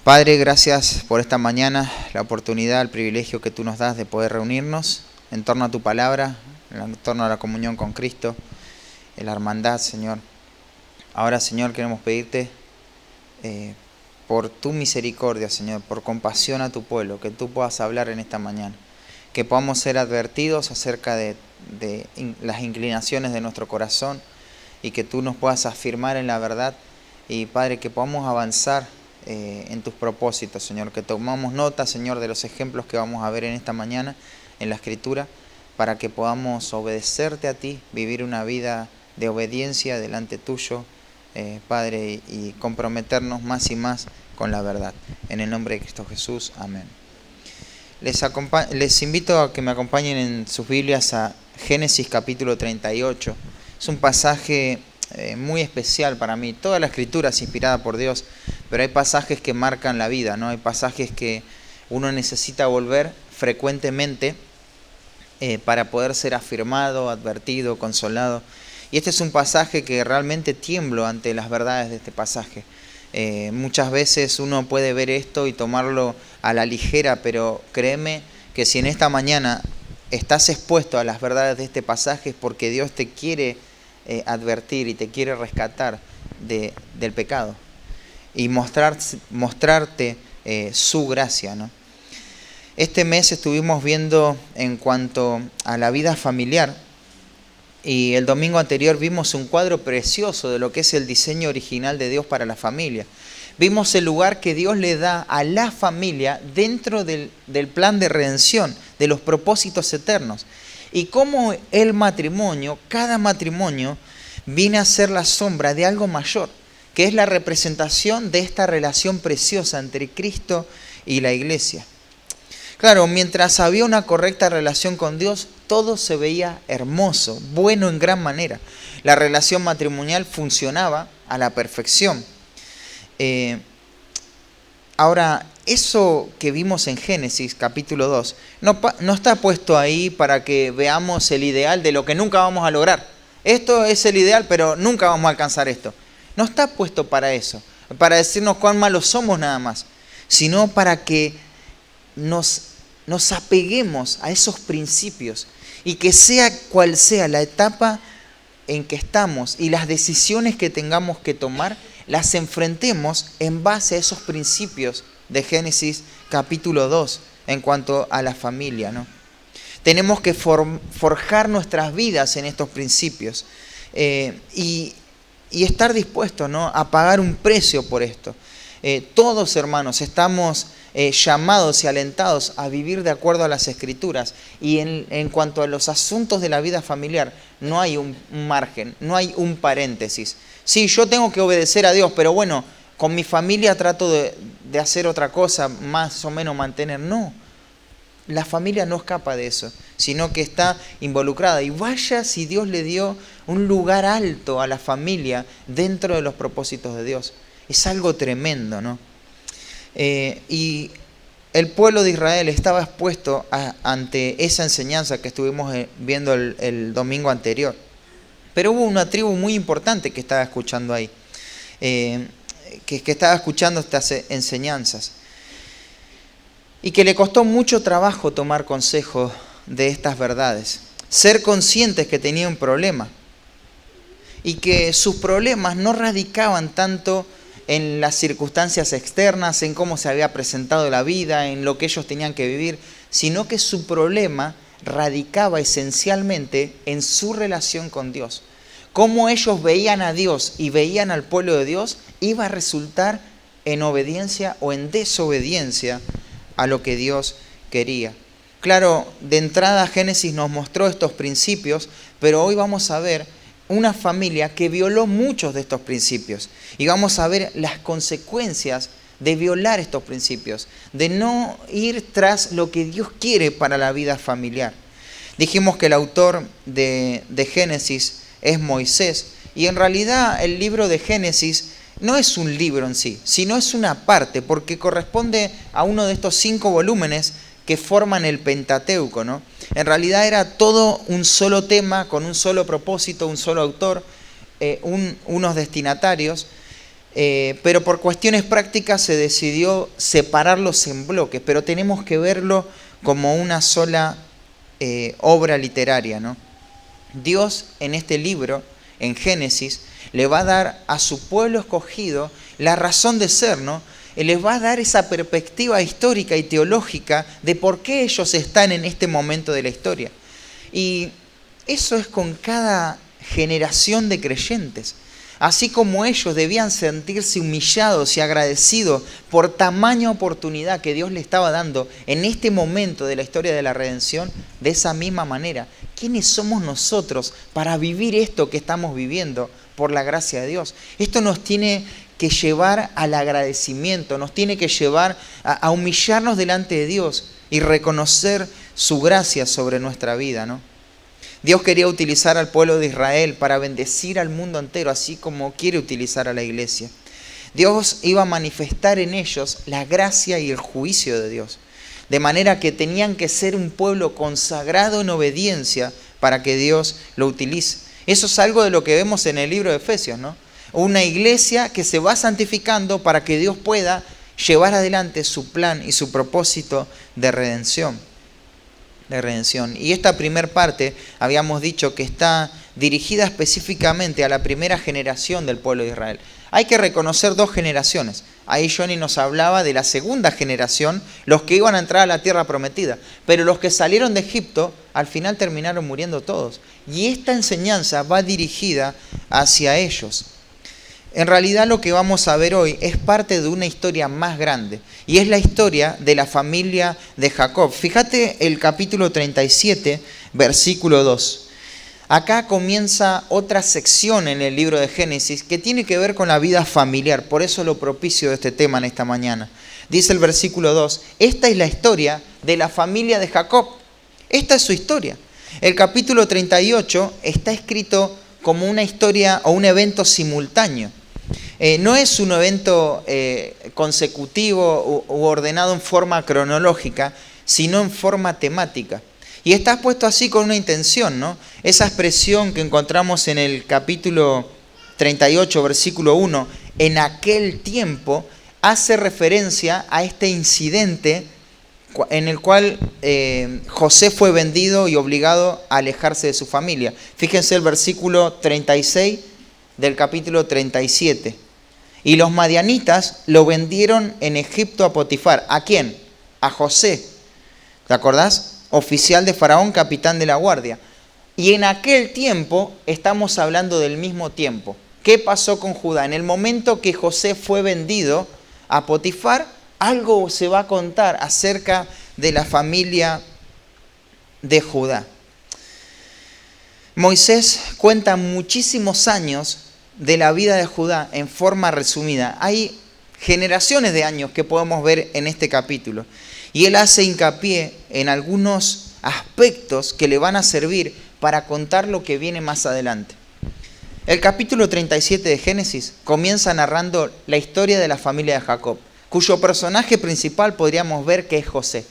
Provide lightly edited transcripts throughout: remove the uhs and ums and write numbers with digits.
Padre, gracias por esta mañana, la oportunidad, el privilegio que tú nos das de poder reunirnos en torno a tu palabra, en torno a la comunión con Cristo, en la hermandad, Señor. Ahora, Señor, queremos pedirte por tu misericordia, Señor, por compasión a tu pueblo, que tú puedas hablar en esta mañana, que podamos ser advertidos acerca de las inclinaciones de nuestro corazón y que tú nos puedas afirmar en la verdad y, Padre, que podamos avanzar en tus propósitos, Señor, que tomamos nota, Señor, de los ejemplos que vamos a ver en esta mañana en la Escritura, para que podamos obedecerte a ti, vivir una vida de obediencia delante tuyo, Padre, y comprometernos más y más con la verdad. En el nombre de Cristo Jesús, amén. Les invito a que me acompañen en sus Biblias a Génesis capítulo 38. Es un pasaje muy especial para mí. Toda la Escritura es inspirada por Dios, pero hay pasajes que marcan la vida, ¿no? Hay pasajes que uno necesita volver frecuentemente para poder ser afirmado, advertido, consolado. Y este es un pasaje que realmente tiemblo ante las verdades de este pasaje. Muchas veces uno puede ver esto y tomarlo a la ligera, pero créeme que si en esta mañana estás expuesto a las verdades de este pasaje es porque Dios te quiere advertir y te quiere rescatar del pecado y mostrarte su gracia, ¿no? Este mes estuvimos viendo en cuanto a la vida familiar y el domingo anterior vimos un cuadro precioso de lo que es el diseño original de Dios para la familia. Vimos el lugar que Dios le da a la familia dentro del plan de redención, de los propósitos eternos. Y cómo el matrimonio, cada matrimonio, viene a ser la sombra de algo mayor, que es la representación de esta relación preciosa entre Cristo y la iglesia. Claro, mientras había una correcta relación con Dios, todo se veía hermoso, bueno en gran manera. La relación matrimonial funcionaba a la perfección. Ahora, eso que vimos en Génesis capítulo 2 no está puesto ahí para que veamos el ideal de lo que nunca vamos a lograr. Esto es el ideal, pero nunca vamos a alcanzar esto. No está puesto para eso, para decirnos cuán malos somos nada más, sino para que nos apeguemos a esos principios y que sea cual sea la etapa en que estamos y las decisiones que tengamos que tomar, las enfrentemos en base a esos principios de Génesis capítulo 2 en cuanto a la familia, ¿no? Tenemos que forjar nuestras vidas en estos principios y estar dispuestos, ¿no?, a pagar un precio por esto. Todos, hermanos, estamos llamados y alentados a vivir de acuerdo a las Escrituras. Y en cuanto a los asuntos de la vida familiar, no hay un margen, no hay un paréntesis. Sí, yo tengo que obedecer a Dios, pero bueno, con mi familia trato de hacer otra cosa, más o menos mantener. No, la familia no escapa de eso, sino que está involucrada. Y vaya si Dios le dio un lugar alto a la familia dentro de los propósitos de Dios. Es algo tremendo, ¿no? Y el pueblo de Israel estaba expuesto ante esa enseñanza que estuvimos viendo el domingo anterior. Pero hubo una tribu muy importante que estaba escuchando ahí, que estaba escuchando estas enseñanzas y que le costó mucho trabajo tomar consejo de estas verdades, ser conscientes que tenía un problema y que sus problemas no radicaban tanto en las circunstancias externas, en cómo se había presentado la vida, en lo que ellos tenían que vivir, sino que su problema radicaba esencialmente en su relación con Dios. Cómo ellos veían a Dios y veían al pueblo de Dios iba a resultar en obediencia o en desobediencia a lo que Dios quería. Claro, de entrada Génesis nos mostró estos principios, pero hoy vamos a ver una familia que violó muchos de estos principios. Y vamos a ver las consecuencias de violar estos principios, de no ir tras lo que Dios quiere para la vida familiar. Dijimos que el autor de Génesis es Moisés, y en realidad el libro de Génesis no es un libro en sí, sino es una parte, porque corresponde a uno de estos 5 volúmenes que forman el Pentateuco, ¿no? En realidad era todo un solo tema, con un solo propósito, un solo autor, unos destinatarios, pero por cuestiones prácticas se decidió separarlos en bloques, pero tenemos que verlo como una sola obra literaria, ¿no? Dios en este libro, en Génesis, le va a dar a su pueblo escogido la razón de ser, ¿no? Les va a dar esa perspectiva histórica y teológica de por qué ellos están en este momento de la historia. Y eso es con cada generación de creyentes. Así como ellos debían sentirse humillados y agradecidos por tamaña oportunidad que Dios le estaba dando en este momento de la historia de la redención, de esa misma manera, ¿quiénes somos nosotros para vivir esto que estamos viviendo por la gracia de Dios? Esto nos tiene que llevar al agradecimiento, nos tiene que llevar a humillarnos delante de Dios y reconocer su gracia sobre nuestra vida, ¿no? Dios quería utilizar al pueblo de Israel para bendecir al mundo entero, así como quiere utilizar a la iglesia. Dios iba a manifestar en ellos la gracia y el juicio de Dios, de manera que tenían que ser un pueblo consagrado en obediencia para que Dios lo utilice. Eso es algo de lo que vemos en el libro de Efesios, ¿no? Una iglesia que se va santificando para que Dios pueda llevar adelante su plan y su propósito de redención. Y esta primera parte habíamos dicho que está dirigida específicamente a la primera generación del pueblo de Israel. Hay que reconocer dos generaciones. Ahí Johnny nos hablaba de la segunda generación, los que iban a entrar a la tierra prometida. Pero los que salieron de Egipto, al final terminaron muriendo todos. Y esta enseñanza va dirigida hacia ellos. En realidad lo que vamos a ver hoy es parte de una historia más grande, y es la historia de la familia de Jacob. Fíjate el capítulo 37, versículo 2. Acá comienza otra sección en el libro de Génesis que tiene que ver con la vida familiar, por eso lo propicio de este tema en esta mañana. Dice el versículo 2, esta es la historia de la familia de Jacob. Esta es su historia. El capítulo 38 está escrito como una historia o un evento simultáneo. No es un evento consecutivo u ordenado en forma cronológica, sino en forma temática. Y está puesto así con una intención, ¿no? Esa expresión que encontramos en el capítulo 38, versículo 1, en aquel tiempo, hace referencia a este incidente en el cual José fue vendido y obligado a alejarse de su familia. Fíjense el versículo 36 del capítulo 37. Y los madianitas lo vendieron en Egipto a Potifar. ¿A quién? A José. ¿Te acordás? Oficial de Faraón, capitán de la guardia. Y en aquel tiempo, estamos hablando del mismo tiempo. ¿Qué pasó con Judá? En el momento que José fue vendido a Potifar, algo se va a contar acerca de la familia de Judá. Moisés cuenta muchísimos años de la vida de Judá en forma resumida. Hay generaciones de años que podemos ver en este capítulo. Y él hace hincapié en algunos aspectos que le van a servir para contar lo que viene más adelante. El capítulo 37 de Génesis comienza narrando la historia de la familia de Jacob, cuyo personaje principal podríamos ver que es José.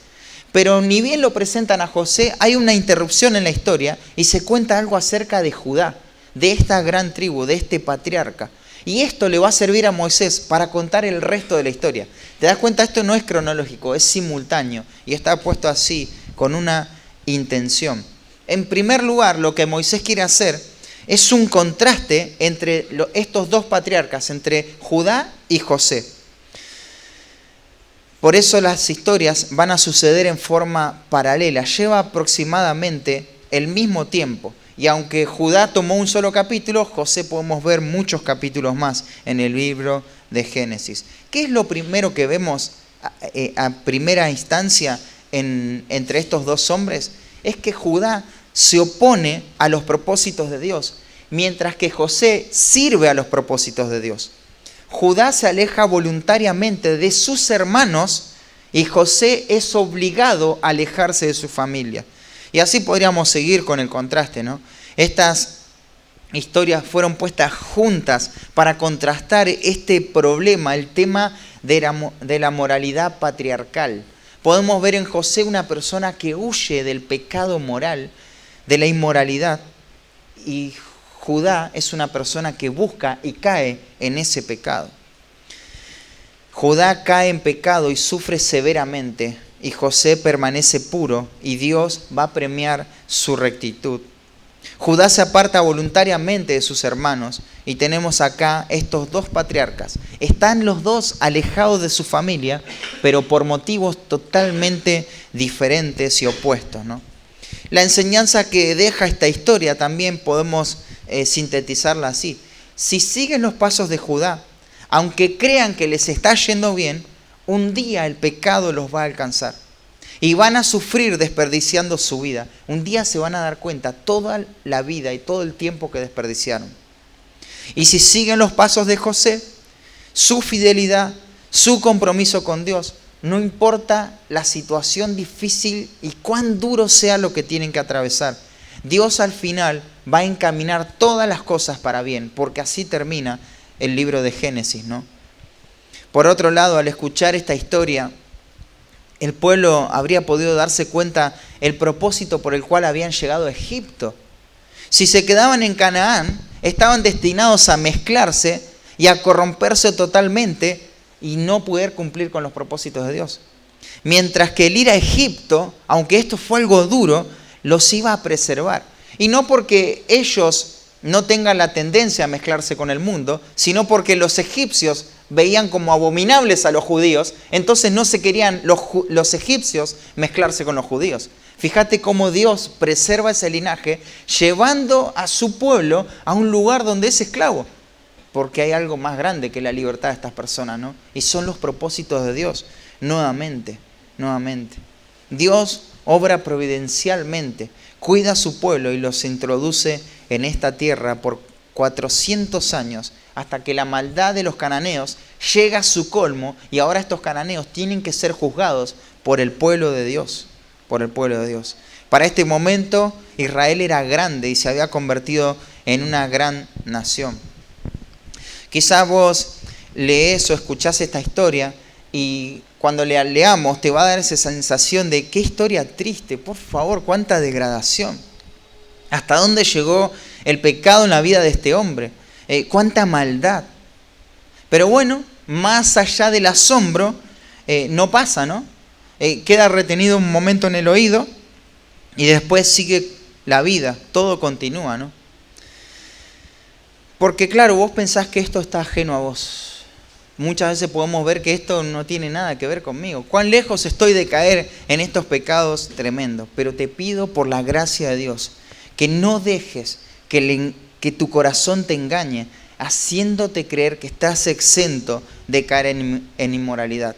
Pero ni bien lo presentan a José, hay una interrupción en la historia y se cuenta algo acerca de Judá, de esta gran tribu, de este patriarca. Y esto le va a servir a Moisés para contar el resto de la historia. ¿Te das cuenta? Esto no es cronológico, es simultáneo y está puesto así, con una intención. En primer lugar, lo que Moisés quiere hacer es un contraste entre estos dos patriarcas, entre Judá y José. Por eso las historias van a suceder en forma paralela, lleva aproximadamente el mismo tiempo. Y aunque Judá tomó un solo capítulo, José podemos ver muchos capítulos más en el libro de Génesis. ¿Qué es lo primero que vemos a primera instancia entre estos dos hombres? Es que Judá se opone a los propósitos de Dios, mientras que José sirve a los propósitos de Dios. Judá se aleja voluntariamente de sus hermanos y José es obligado a alejarse de su familia. Y así podríamos seguir con el contraste, ¿no? Estas historias fueron puestas juntas para contrastar este problema, el tema de la moralidad patriarcal. Podemos ver en José una persona que huye del pecado moral, de la inmoralidad, y Judá es una persona que busca y cae en ese pecado. Judá cae en pecado y sufre severamente, y José permanece puro, y Dios va a premiar su rectitud. Judá se aparta voluntariamente de sus hermanos, y tenemos acá estos dos patriarcas. Están los dos alejados de su familia, pero por motivos totalmente diferentes y opuestos, ¿no? La enseñanza que deja esta historia también podemos sintetizarla así. Si siguen los pasos de Judá, aunque crean que les está yendo bien, un día el pecado los va a alcanzar. Y van a sufrir desperdiciando su vida. Un día se van a dar cuenta toda la vida y todo el tiempo que desperdiciaron. Y si siguen los pasos de José, su fidelidad, su compromiso con Dios, no importa la situación difícil y cuán duro sea lo que tienen que atravesar, Dios al final va a encaminar todas las cosas para bien, porque así termina el libro de Génesis, ¿no? Por otro lado, al escuchar esta historia, el pueblo habría podido darse cuenta el propósito por el cual habían llegado a Egipto. Si se quedaban en Canaán, estaban destinados a mezclarse y a corromperse totalmente y no poder cumplir con los propósitos de Dios. Mientras que el ir a Egipto, aunque esto fue algo duro, los iba a preservar. Y no porque ellos no tengan la tendencia a mezclarse con el mundo, sino porque los egipcios veían como abominables a los judíos, entonces no se querían los egipcios mezclarse con los judíos. Fíjate cómo Dios preserva ese linaje, llevando a su pueblo a un lugar donde es esclavo, porque hay algo más grande que la libertad de estas personas, ¿no? Y son los propósitos de Dios, nuevamente. Dios obra providencialmente, cuida a su pueblo y los introduce en esta tierra por 400 años, hasta que la maldad de los cananeos llega a su colmo y ahora estos cananeos tienen que ser juzgados por el pueblo de Dios, Para este momento Israel era grande y se había convertido en una gran nación. Quizás vos lees o escuchás esta historia y cuando la leamos te va a dar esa sensación de qué historia triste, por favor, cuánta degradación. ¿Hasta dónde llegó el pecado en la vida de este hombre? Cuánta maldad. Pero bueno, más allá del asombro, no pasa, ¿no? Queda retenido un momento en el oído y después sigue la vida, todo continúa, ¿no? Porque claro, vos pensás que esto está ajeno a vos. Muchas veces podemos ver que esto no tiene nada que ver conmigo. Cuán lejos estoy de caer en estos pecados tremendos. Pero te pido por la gracia de Dios que no dejes que tu corazón te engañe, haciéndote creer que estás exento de caer en inmoralidad.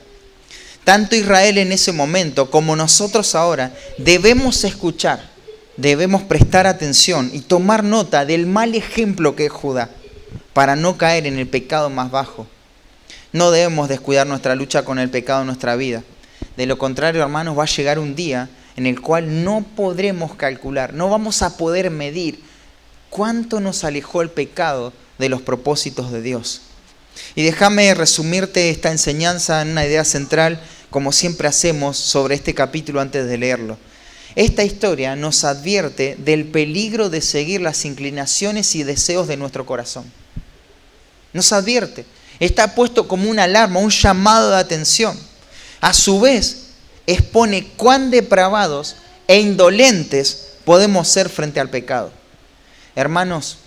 Tanto Israel en ese momento como nosotros ahora debemos escuchar, debemos prestar atención y tomar nota del mal ejemplo que es Judá para no caer en el pecado más bajo. No debemos descuidar nuestra lucha con el pecado en nuestra vida. De lo contrario, hermanos, va a llegar un día en el cual no podremos calcular, no vamos a poder medir cuánto nos alejó el pecado de los propósitos de Dios. Y déjame resumirte esta enseñanza en una idea central, como siempre hacemos sobre este capítulo antes de leerlo. Esta historia nos advierte del peligro de seguir las inclinaciones y deseos de nuestro corazón. Nos advierte. Está puesto como una alarma, un llamado de atención. A su vez, expone cuán depravados e indolentes podemos ser frente al pecado. Hermanos,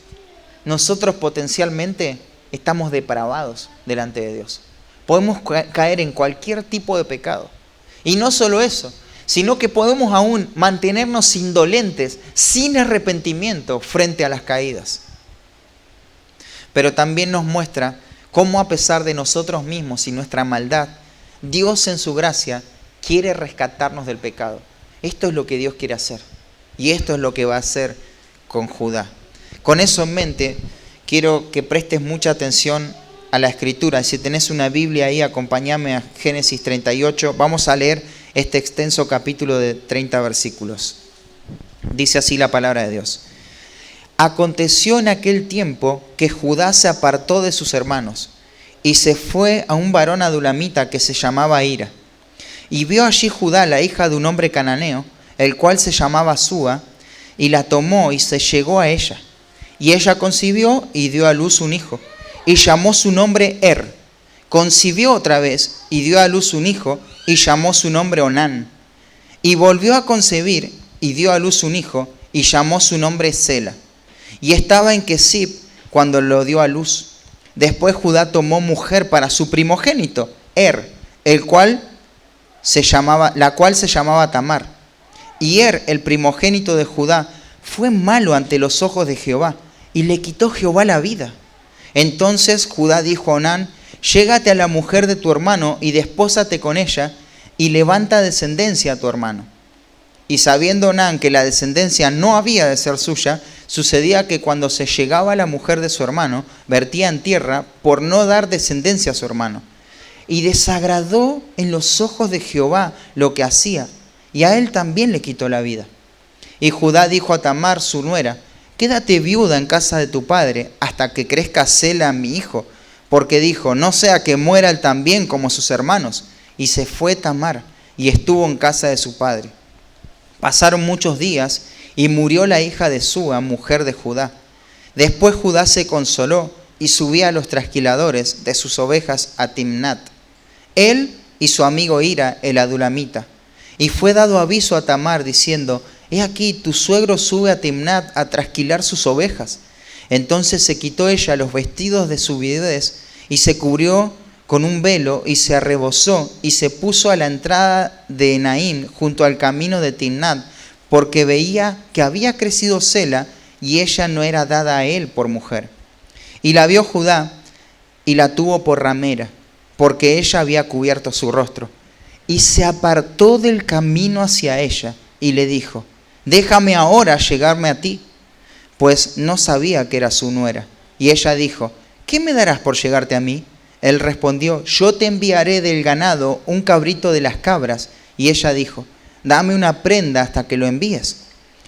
nosotros potencialmente estamos depravados delante de Dios. Podemos caer en cualquier tipo de pecado. Y no solo eso, sino que podemos aún mantenernos indolentes, sin arrepentimiento frente a las caídas. Pero también nos muestra cómo a pesar de nosotros mismos y nuestra maldad, Dios en su gracia quiere rescatarnos del pecado. Esto es lo que Dios quiere hacer. Y esto es lo que va a hacer con Judá. Con eso en mente, quiero que prestes mucha atención a la Escritura. Si tenés una Biblia ahí, acompáñame a Génesis 38. Vamos a leer este extenso capítulo de 30 versículos. Dice así la palabra de Dios. Aconteció en aquel tiempo que Judá se apartó de sus hermanos y se fue a un varón adulamita que se llamaba Hira. Y vio allí Judá la hija de un hombre cananeo, el cual se llamaba Súa, y la tomó y se llegó a ella. Y ella concibió y dio a luz un hijo, y llamó su nombre Er. concibió otra vez y dio a luz un hijo y llamó su nombre Onán. Y volvió a concebir y dio a luz un hijo y llamó su nombre Sela. Y estaba en Kesib cuando lo dio a luz. Después Judá tomó mujer para su primogénito, la cual se llamaba Tamar. Y el primogénito de Judá, fue malo ante los ojos de Jehová, y le quitó Jehová la vida. Entonces Judá dijo a Onán: llégate a la mujer de tu hermano y despósate con ella, y levanta descendencia a tu hermano. Y sabiendo Onán que la descendencia no había de ser suya, sucedía que cuando se llegaba a la mujer de su hermano, vertía en tierra por no dar descendencia a su hermano. Y desagradó en los ojos de Jehová lo que hacía, y a él también le quitó la vida. Y Judá dijo a Tamar, su nuera: quédate viuda en casa de tu padre hasta que crezca Sela mi hijo, porque dijo: no sea que muera él también como sus hermanos. Y se fue Tamar y estuvo en casa de su padre. Pasaron muchos días y murió la hija de Súa, mujer de Judá. Después Judá se consoló y subía a los trasquiladores de sus ovejas a Timnat, él y su amigo Hira el adulamita. Y fue dado aviso a Tamar diciendo: he aquí, tu suegro sube a Timnat a trasquilar sus ovejas. Entonces se quitó ella los vestidos de su viudez y se cubrió con un velo y se arrebozó y se puso a la entrada de Enaim junto al camino de Timnat, porque veía que había crecido Sela y ella no era dada a él por mujer. Y la vio Judá y la tuvo por ramera, porque ella había cubierto su rostro. Y se apartó del camino hacia ella y le dijo: déjame ahora llegarme a ti, pues no sabía que era su nuera. Y ella dijo: ¿qué me darás por llegarte a mí? Él respondió: yo te enviaré del ganado un cabrito de las cabras. Y ella dijo: dame una prenda hasta que lo envíes.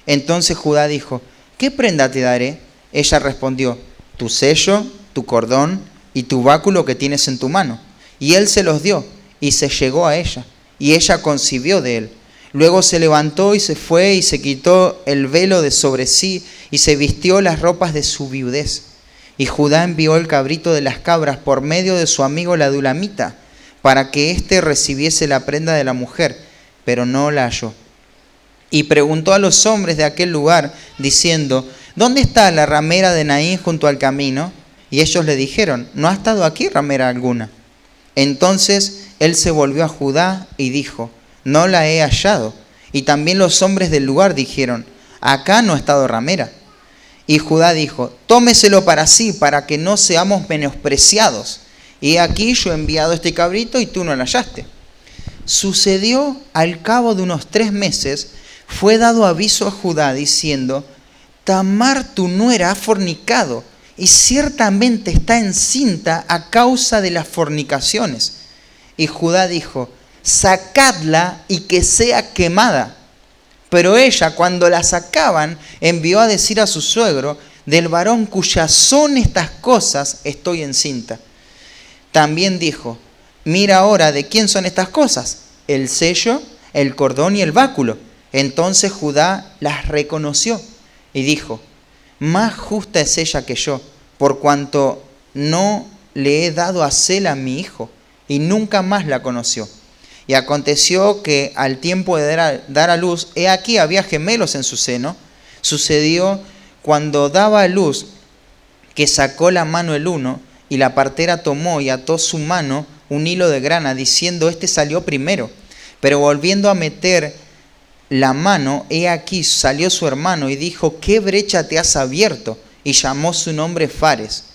Entonces Judá dijo: ¿qué prenda te daré? Ella respondió: tu sello, tu cordón y tu báculo que tienes en tu mano. Y él se los dio y se llegó a ella, y ella concibió de él. Luego se levantó y se fue y se quitó el velo de sobre sí y se vistió las ropas de su viudez. Y Judá envió el cabrito de las cabras por medio de su amigo el adulamita, para que éste recibiese la prenda de la mujer, pero no la halló. Y preguntó a los hombres de aquel lugar, diciendo: ¿dónde está la ramera de Naín junto al camino? Y ellos le dijeron: no ha estado aquí ramera alguna. Entonces él se volvió a Judá y dijo: no la he hallado. Y también los hombres del lugar dijeron: acá no ha estado ramera. Y Judá dijo: tómeselo para sí, para que no seamos menospreciados. Y aquí yo he enviado este cabrito y tú no lo hallaste. Sucedió al cabo de unos 3 meses, fue dado aviso a Judá diciendo: Tamar tu nuera ha fornicado, y ciertamente está encinta a causa de las fornicaciones. Y Judá dijo: sacadla y que sea quemada. Pero ella, cuando la sacaban, envió a decir a su suegro: del varón cuyas son estas cosas estoy encinta. También dijo: mira ahora de quién son estas cosas, el sello, el cordón y el báculo. Entonces Judá las reconoció y dijo: más justa es ella que yo, por cuanto no le he dado a Sela mi hijo. Y nunca más la conoció. Y aconteció que al tiempo de dar a luz, he aquí había gemelos en su seno. Sucedió cuando daba a luz que sacó la mano el uno, y la partera tomó y ató su mano un hilo de grana, diciendo: este salió primero. Pero volviendo a meter la mano, he aquí salió su hermano y dijo: ¿qué brecha te has abierto? Y llamó su nombre Fares.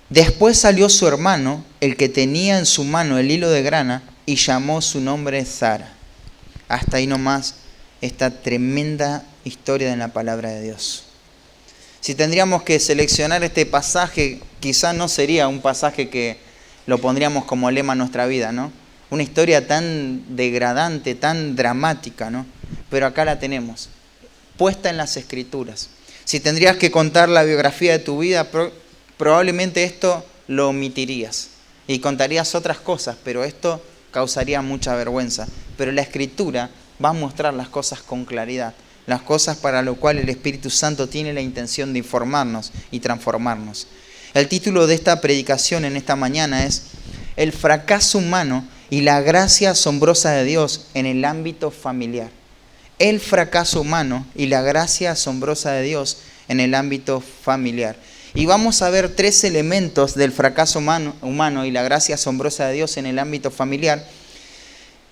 Después salió su hermano, el que tenía en su mano el hilo de grana, y llamó su nombre Zara. Hasta ahí nomás esta tremenda historia en la palabra de Dios. Si tendríamos que seleccionar este pasaje, quizás no sería un pasaje que lo pondríamos como lema en nuestra vida, ¿no? Una historia tan degradante, tan dramática, ¿no? Pero acá la tenemos, puesta en las Escrituras. Si tendrías que contar la biografía de tu vida, probablemente esto lo omitirías y contarías otras cosas, pero esto causaría mucha vergüenza. Pero la Escritura va a mostrar las cosas con claridad, las cosas para lo cual el Espíritu Santo tiene la intención de informarnos y transformarnos. El título de esta predicación en esta mañana es: el fracaso humano y la gracia asombrosa de Dios en el ámbito familiar. El fracaso humano y la gracia asombrosa de Dios en el ámbito familiar. Y vamos a ver 3 elementos del fracaso humano y la gracia asombrosa de Dios en el ámbito familiar.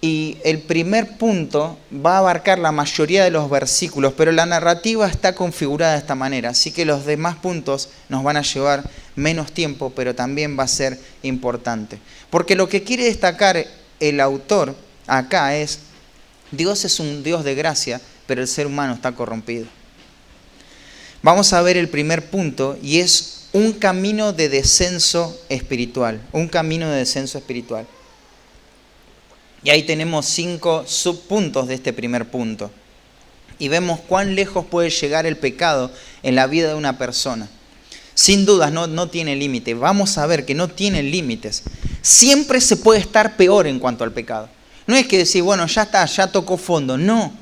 Y el primer punto va a abarcar la mayoría de los versículos, pero la narrativa está configurada de esta manera, así que los demás puntos nos van a llevar menos tiempo, pero también va a ser importante. Porque lo que quiere destacar el autor acá es, Dios es un Dios de gracia, pero el ser humano está corrompido. Vamos a ver el primer punto, y es un camino de descenso espiritual, un camino de descenso espiritual. Y ahí tenemos 5 subpuntos de este primer punto. Y vemos cuán lejos puede llegar el pecado en la vida de una persona. Sin dudas no tiene límite. Vamos a ver que no tiene límites. Siempre se puede estar peor en cuanto al pecado. No es que decir, bueno, ya está, ya tocó fondo. No.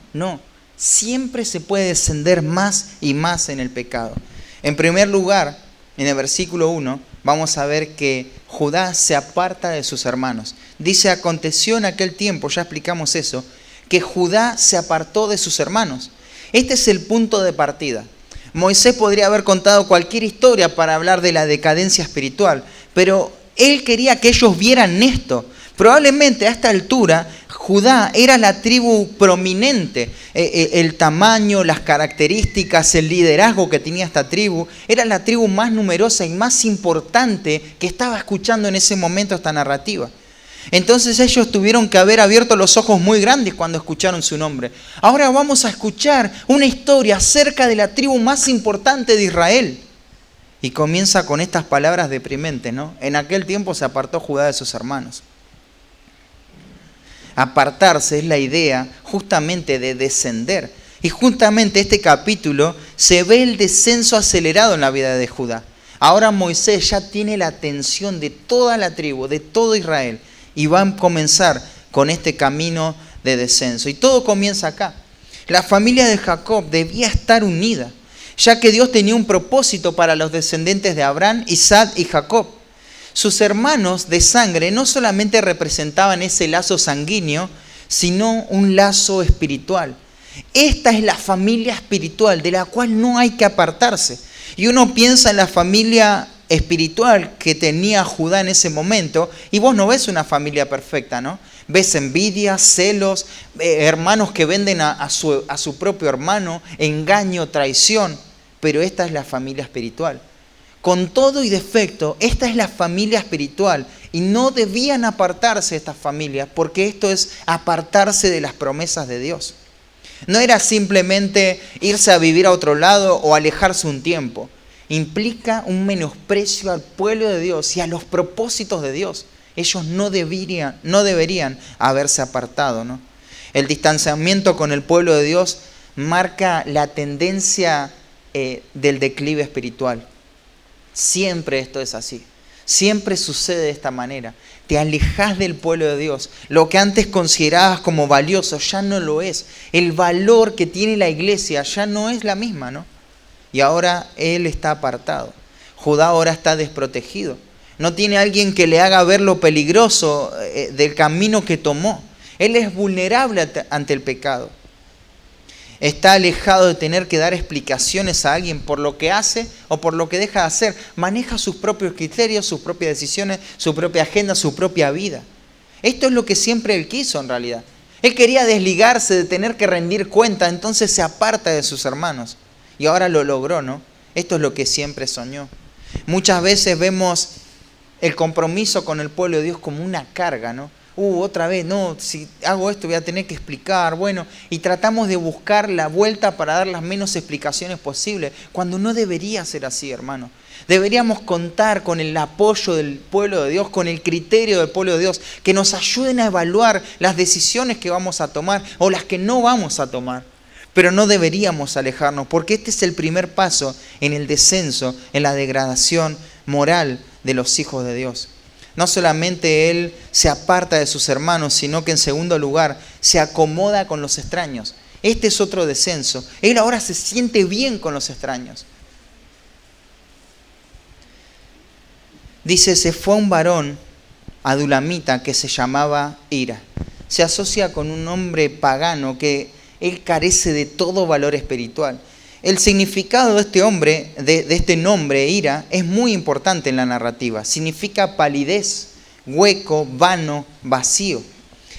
Siempre se puede descender más y más en el pecado. En primer lugar, en el versículo 1, vamos a ver que Judá se aparta de sus hermanos. Dice, aconteció en aquel tiempo, ya explicamos eso, que Judá se apartó de sus hermanos. Este es el punto de partida. Moisés podría haber contado cualquier historia para hablar de la decadencia espiritual, pero él quería que ellos vieran esto. Probablemente a esta altura Judá era la tribu prominente, el tamaño, las características, el liderazgo que tenía esta tribu, era la tribu más numerosa y más importante que estaba escuchando en ese momento esta narrativa. Entonces ellos tuvieron que haber abierto los ojos muy grandes cuando escucharon su nombre. Ahora vamos a escuchar una historia acerca de la tribu más importante de Israel. Y comienza con estas palabras deprimentes, ¿no? En aquel tiempo se apartó Judá de sus hermanos. Apartarse es la idea justamente de descender. Y justamente este capítulo se ve el descenso acelerado en la vida de Judá. Ahora Moisés ya tiene la atención de toda la tribu, de todo Israel. Y va a comenzar con este camino de descenso. Y todo comienza acá. La familia de Jacob debía estar unida, ya que Dios tenía un propósito para los descendientes de Abraham, Isaac y Jacob. Sus hermanos de sangre no solamente representaban ese lazo sanguíneo, sino un lazo espiritual. Esta es la familia espiritual de la cual no hay que apartarse. Y uno piensa en la familia espiritual que tenía Judá en ese momento, y vos no ves una familia perfecta, ¿no? Ves envidia, celos, hermanos que venden a su propio hermano, engaño, traición, pero esta es la familia espiritual. Con todo y defecto, esta es la familia espiritual y no debían apartarse estas familias porque esto es apartarse de las promesas de Dios. No era simplemente irse a vivir a otro lado o alejarse un tiempo. Implica un menosprecio al pueblo de Dios y a los propósitos de Dios. Ellos no deberían haberse apartado, ¿no? El distanciamiento con el pueblo de Dios marca la tendencia del declive espiritual. Siempre esto es así. Siempre sucede de esta manera. Te alejas del pueblo de Dios. Lo que antes considerabas como valioso ya no lo es. El valor que tiene la iglesia ya no es la misma, ¿no? Y ahora él está apartado. Judá ahora está desprotegido. No tiene alguien que le haga ver lo peligroso del camino que tomó. Él es vulnerable ante el pecado. Está alejado de tener que dar explicaciones a alguien por lo que hace o por lo que deja de hacer. Maneja sus propios criterios, sus propias decisiones, su propia agenda, su propia vida. Esto es lo que siempre él quiso en realidad. Él quería desligarse de tener que rendir cuenta, entonces se aparta de sus hermanos. Y ahora lo logró, ¿no? Esto es lo que siempre soñó. Muchas veces vemos el compromiso con el pueblo de Dios como una carga, ¿no? Otra vez, no, si hago esto voy a tener que explicar, bueno, y tratamos de buscar la vuelta para dar las menos explicaciones posibles, cuando no debería ser así, hermano. Deberíamos contar con el apoyo del pueblo de Dios, con el criterio del pueblo de Dios, que nos ayuden a evaluar las decisiones que vamos a tomar o las que no vamos a tomar. Pero no deberíamos alejarnos, porque este es el primer paso en el descenso, en la degradación moral de los hijos de Dios. No solamente él se aparta de sus hermanos, sino que en segundo lugar se acomoda con los extraños. Este es otro descenso. Él ahora se siente bien con los extraños. Dice, se fue un varón adulamita que se llamaba Ira. Se asocia con un hombre pagano que él carece de todo valor espiritual. El significado de este hombre, de este nombre, Ira, es muy importante en la narrativa. Significa palidez, hueco, vano, vacío.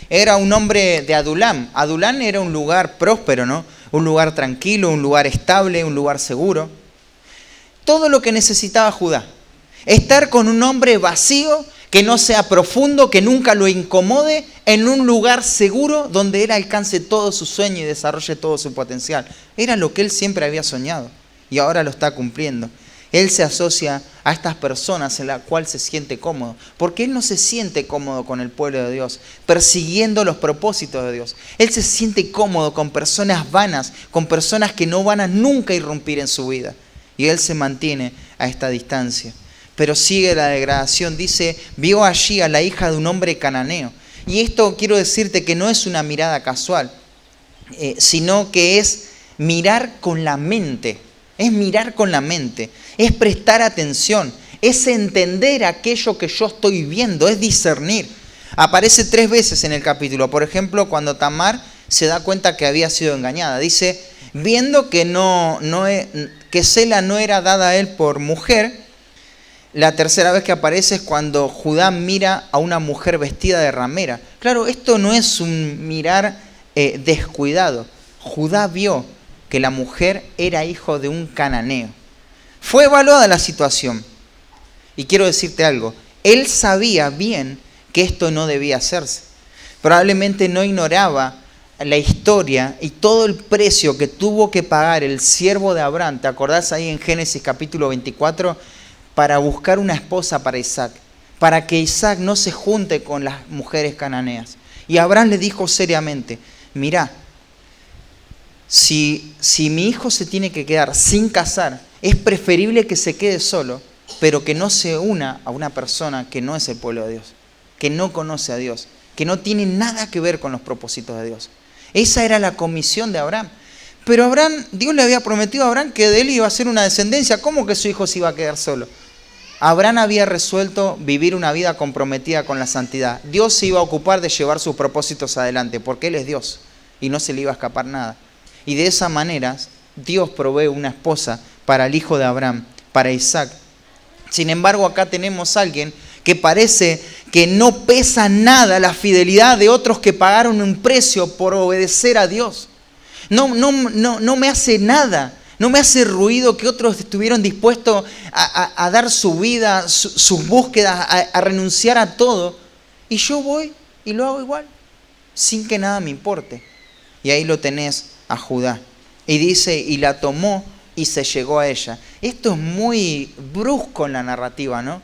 Era un hombre de Adulam. Adulam era un lugar próspero, ¿no? Un lugar tranquilo, un lugar estable, un lugar seguro. Todo lo que necesitaba Judá. Estar con un hombre vacío, que no sea profundo, que nunca lo incomode, en un lugar seguro donde él alcance todo su sueño y desarrolle todo su potencial. Era lo que él siempre había soñado y ahora lo está cumpliendo. Él se asocia a estas personas en las cuales se siente cómodo, porque él no se siente cómodo con el pueblo de Dios, persiguiendo los propósitos de Dios. Él se siente cómodo con personas vanas, con personas que no van a nunca irrumpir en su vida. Y él se mantiene a esta distancia. Pero sigue la degradación, dice, vio allí a la hija de un hombre cananeo. Y esto quiero decirte que no es una mirada casual, sino que es mirar con la mente. Es mirar con la mente, es prestar atención, es entender aquello que yo estoy viendo, es discernir. Aparece 3 veces en el capítulo. Por ejemplo, cuando Tamar se da cuenta que había sido engañada. Dice, viendo que que Sela no era dada a él por mujer. La tercera vez que aparece es cuando Judá mira a una mujer vestida de ramera. Claro, esto no es un mirar descuidado. Judá vio que la mujer era hijo de un cananeo. Fue evaluada la situación. Y quiero decirte algo, él sabía bien que esto no debía hacerse. Probablemente no ignoraba la historia y todo el precio que tuvo que pagar el siervo de Abraham. ¿Te acordás ahí en Génesis capítulo 24? Para buscar una esposa para Isaac, para que Isaac no se junte con las mujeres cananeas. Y Abraham le dijo seriamente, mirá, si mi hijo se tiene que quedar sin casar, es preferible que se quede solo, pero que no se una a una persona que no es el pueblo de Dios, que no conoce a Dios, que no tiene nada que ver con los propósitos de Dios. Esa era la comisión de Abraham. Pero Abraham, Dios le había prometido a Abraham que de él iba a ser una descendencia. ¿Cómo que su hijo se iba a quedar solo? Abraham había resuelto vivir una vida comprometida con la santidad. Dios se iba a ocupar de llevar sus propósitos adelante, porque Él es Dios y no se le iba a escapar nada. Y de esa manera, Dios provee una esposa para el hijo de Abraham, para Isaac. Sin embargo, acá tenemos a alguien que parece que no pesa nada la fidelidad de otros que pagaron un precio por obedecer a Dios. No me hace nada. No me hace ruido que otros estuvieron dispuestos a dar su vida, sus búsquedas, a renunciar a todo. Y yo voy y lo hago igual, sin que nada me importe. Y ahí lo tenés a Judá. Y dice, y la tomó y se llegó a ella. Esto es muy brusco en la narrativa, ¿no?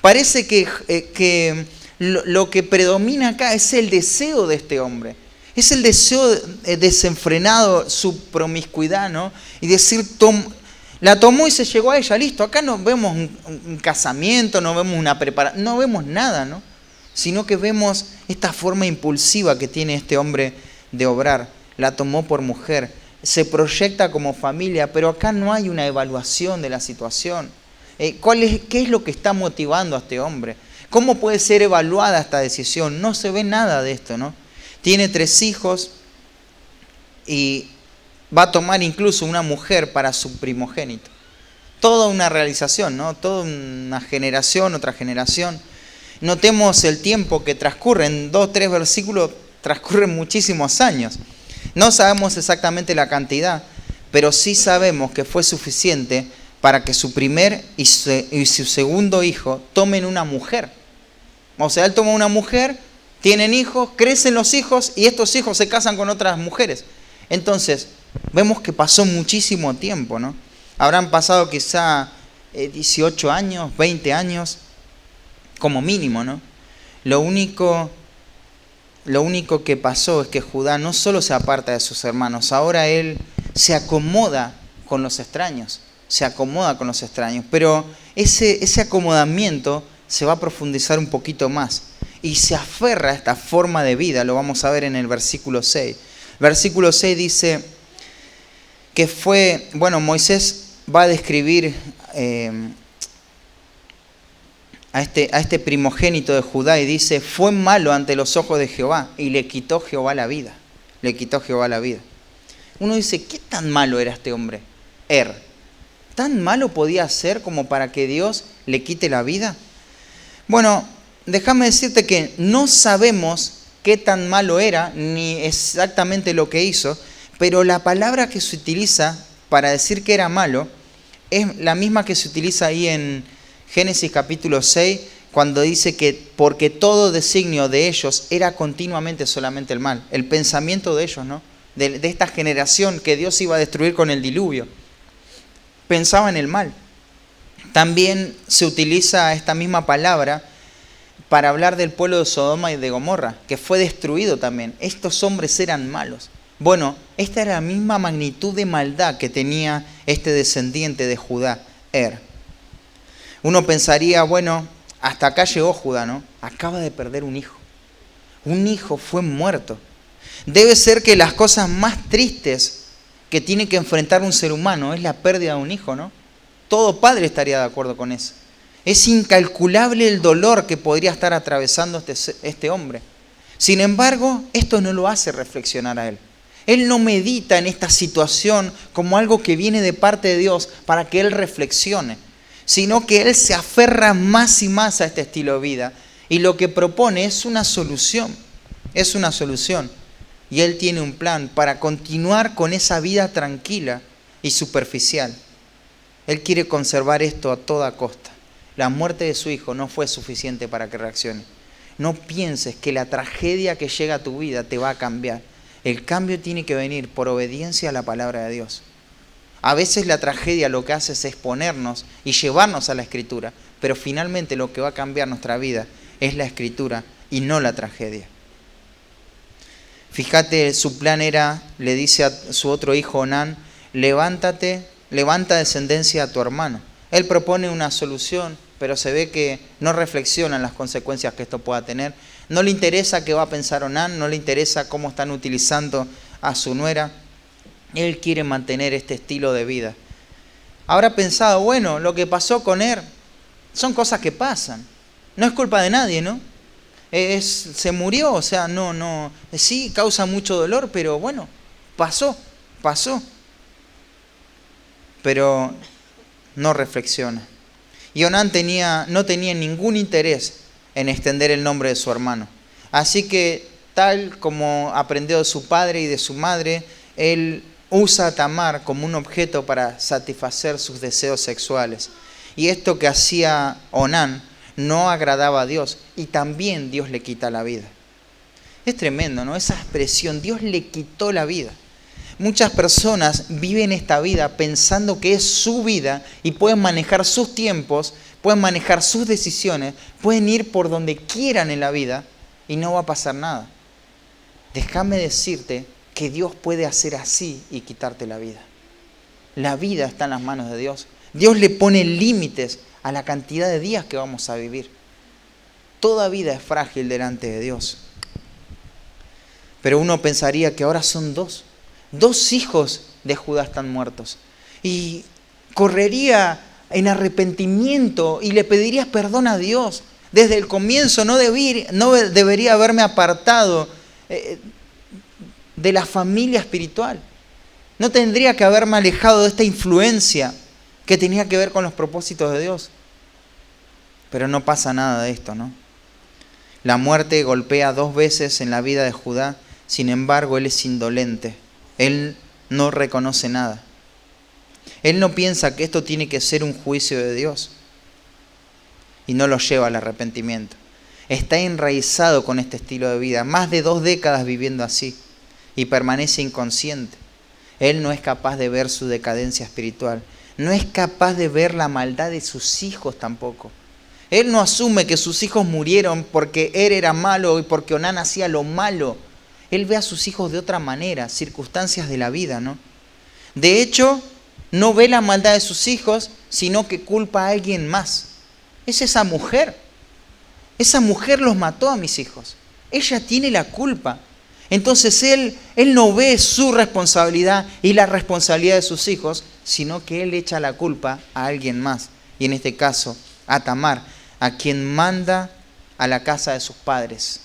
Parece que lo que predomina acá es el deseo de este hombre. Es el deseo desenfrenado, su promiscuidad, ¿no? Y decir, la tomó y se llegó a ella, listo. Acá no vemos un casamiento, no vemos una preparación, no vemos nada, ¿no? Sino que vemos esta forma impulsiva que tiene este hombre de obrar. La tomó por mujer, se proyecta como familia, pero acá no hay una evaluación de la situación. ¿Qué es lo que está motivando a este hombre? ¿Cómo puede ser evaluada esta decisión? No se ve nada de esto, ¿no? Tiene 3 hijos y va a tomar incluso una mujer para su primogénito. Toda una realización, ¿no? Toda una generación, otra generación. Notemos el tiempo que transcurre, en 2 o 3 versículos transcurren muchísimos años. No sabemos exactamente la cantidad, pero sí sabemos que fue suficiente para que su primer y su segundo hijo tomen una mujer. O sea, él toma una mujer, tienen hijos, crecen los hijos y estos hijos se casan con otras mujeres. Entonces, vemos que pasó muchísimo tiempo, ¿no? Habrán pasado quizá 18 años, 20 años, como mínimo, ¿no? Lo único que pasó es que Judá no solo se aparta de sus hermanos, ahora él se acomoda con los extraños, pero ese acomodamiento se va a profundizar un poquito más y se aferra a esta forma de vida, lo vamos a ver en el versículo 6. Versículo 6 dice que Moisés va a describir a este primogénito de Judá y dice, fue malo ante los ojos de Jehová y le quitó Jehová la vida. Le quitó Jehová la vida. Uno dice, ¿qué tan malo era este hombre? ¿Tan malo podía ser como para que Dios le quite la vida? Bueno, déjame decirte que no sabemos qué tan malo era, ni exactamente lo que hizo, pero la palabra que se utiliza para decir que era malo es la misma que se utiliza ahí en Génesis capítulo 6, cuando dice que porque todo designio de ellos era continuamente solamente el mal. El pensamiento de ellos, ¿no? De esta generación que Dios iba a destruir con el diluvio. Pensaba en el mal. También se utiliza esta misma palabra para hablar del pueblo de Sodoma y de Gomorra, que fue destruido también. Estos hombres eran malos. Bueno, esta era la misma magnitud de maldad que tenía este descendiente de Judá, Uno pensaría, bueno, hasta acá llegó Judá, ¿no? Acaba de perder un hijo. Un hijo fue muerto. Debe ser que las cosas más tristes que tiene que enfrentar un ser humano es la pérdida de un hijo, ¿no? Todo padre estaría de acuerdo con eso. Es incalculable el dolor que podría estar atravesando este hombre. Sin embargo, esto no lo hace reflexionar a él. Él no medita en esta situación como algo que viene de parte de Dios para que él reflexione, sino que él se aferra más y más a este estilo de vida y lo que propone es una solución. Es una solución. Y él tiene un plan para continuar con esa vida tranquila y superficial. Él quiere conservar esto a toda costa. La muerte de su hijo no fue suficiente para que reaccione. No pienses que la tragedia que llega a tu vida te va a cambiar. El cambio tiene que venir por obediencia a la palabra de Dios. A veces la tragedia lo que hace es exponernos y llevarnos a la Escritura, pero finalmente lo que va a cambiar nuestra vida es la Escritura y no la tragedia. Fíjate, su plan era, le dice a su otro hijo Onán, levanta descendencia a tu hermano. Él propone una solución, pero se ve que no reflexiona en las consecuencias que esto pueda tener. No le interesa qué va a pensar Onán, no le interesa cómo están utilizando a su nuera. Él quiere mantener este estilo de vida. Habrá pensado, bueno, lo que pasó con son cosas que pasan. No es culpa de nadie, ¿no? Se murió, o sea, no, sí, causa mucho dolor, pero bueno, pasó. Pero no reflexiona. Y Onán no tenía ningún interés en extender el nombre de su hermano. Así que, tal como aprendió de su padre y de su madre, él usa a Tamar como un objeto para satisfacer sus deseos sexuales. Y esto que hacía Onán no agradaba a Dios y también Dios le quita la vida. Es tremendo, ¿no? Esa expresión, Dios le quitó la vida. Muchas personas viven esta vida pensando que es su vida y pueden manejar sus tiempos, pueden manejar sus decisiones, pueden ir por donde quieran en la vida y no va a pasar nada. Déjame decirte que Dios puede hacer así y quitarte la vida. La vida está en las manos de Dios. Dios le pone límites a la cantidad de días que vamos a vivir. Toda vida es frágil delante de Dios. Pero uno pensaría que ahora son dos hijos de Judá están muertos. Y correría en arrepentimiento y le pedirías perdón a Dios. Desde el comienzo no debería haberme apartado de la familia espiritual. No tendría que haberme alejado de esta influencia que tenía que ver con los propósitos de Dios. Pero no pasa nada de esto, ¿no? La muerte golpea 2 veces en la vida de Judá, sin embargo, él es indolente. Él no reconoce nada. Él no piensa que esto tiene que ser un juicio de Dios y no lo lleva al arrepentimiento. Está enraizado con este estilo de vida, más de 2 décadas viviendo así y permanece inconsciente. Él no es capaz de ver su decadencia espiritual. No es capaz de ver la maldad de sus hijos tampoco. Él no asume que sus hijos murieron porque él era malo y porque Onán hacía lo malo. Él ve a sus hijos de otra manera, circunstancias de la vida, ¿no? De hecho, no ve la maldad de sus hijos, sino que culpa a alguien más. Es esa mujer. Esa mujer los mató a mis hijos. Ella tiene la culpa. Entonces él no ve su responsabilidad y la responsabilidad de sus hijos, sino que él echa la culpa a alguien más. Y en este caso, a Tamar. a quien manda a la casa de sus padres.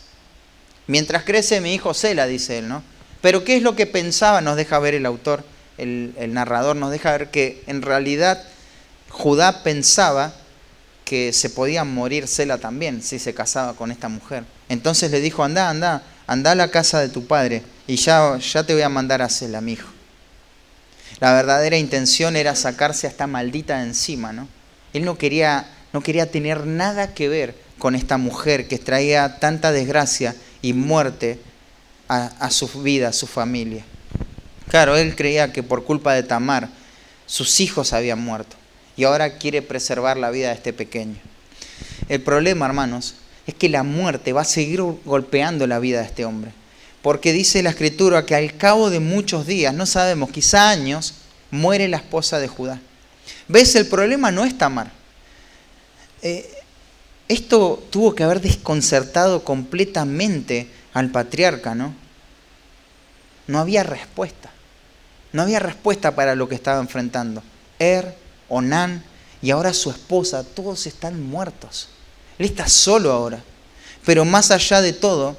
Mientras crece mi hijo Sela, dice él, ¿no? Pero ¿qué es lo que pensaba? Nos deja ver el autor, el narrador, nos deja ver que en realidad Judá pensaba que se podía morir Sela también si se casaba con esta mujer. Entonces le dijo, anda a la casa de tu padre y ya te voy a mandar a Sela, mi hijo. La verdadera intención era sacarse a esta maldita de encima, ¿no? Él no quería tener nada que ver con esta mujer que traía tanta desgracia y muerte a su vida, a su familia. Claro, él creía que por culpa de Tamar sus hijos habían muerto y ahora quiere preservar la vida de este pequeño. El problema, hermanos, es que la muerte va a seguir golpeando la vida de este hombre. Porque dice la Escritura que al cabo de muchos días, no sabemos, quizá años, muere la esposa de Judá. ¿Ves? El problema no es Tamar. Esto tuvo que haber desconcertado completamente al patriarca, ¿no? No había respuesta. No había respuesta para lo que estaba enfrentando. Onán y ahora su esposa, todos están muertos. Él está solo ahora. Pero más allá de todo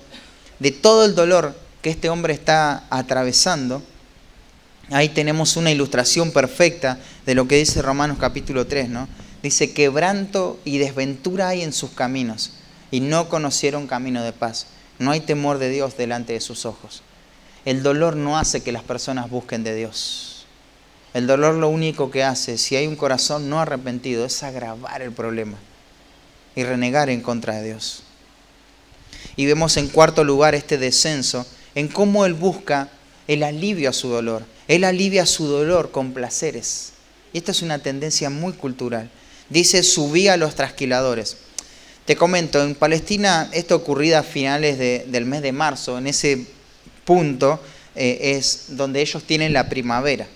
el dolor que este hombre está atravesando, ahí tenemos una ilustración perfecta de lo que dice Romanos capítulo 3, ¿no? Dice, quebranto y desventura hay en sus caminos, y no conocieron camino de paz. No hay temor de Dios delante de sus ojos. El dolor no hace que las personas busquen de Dios. El dolor lo único que hace, si hay un corazón no arrepentido, es agravar el problema y renegar en contra de Dios. Y vemos en cuarto lugar este descenso en cómo él busca el alivio a su dolor. Él alivia su dolor con placeres. Y esta es una tendencia muy cultural. Dice, subí a los trasquiladores. Te comento, en Palestina esto ocurría a finales del mes de marzo. En ese punto es donde ellos tienen la primavera.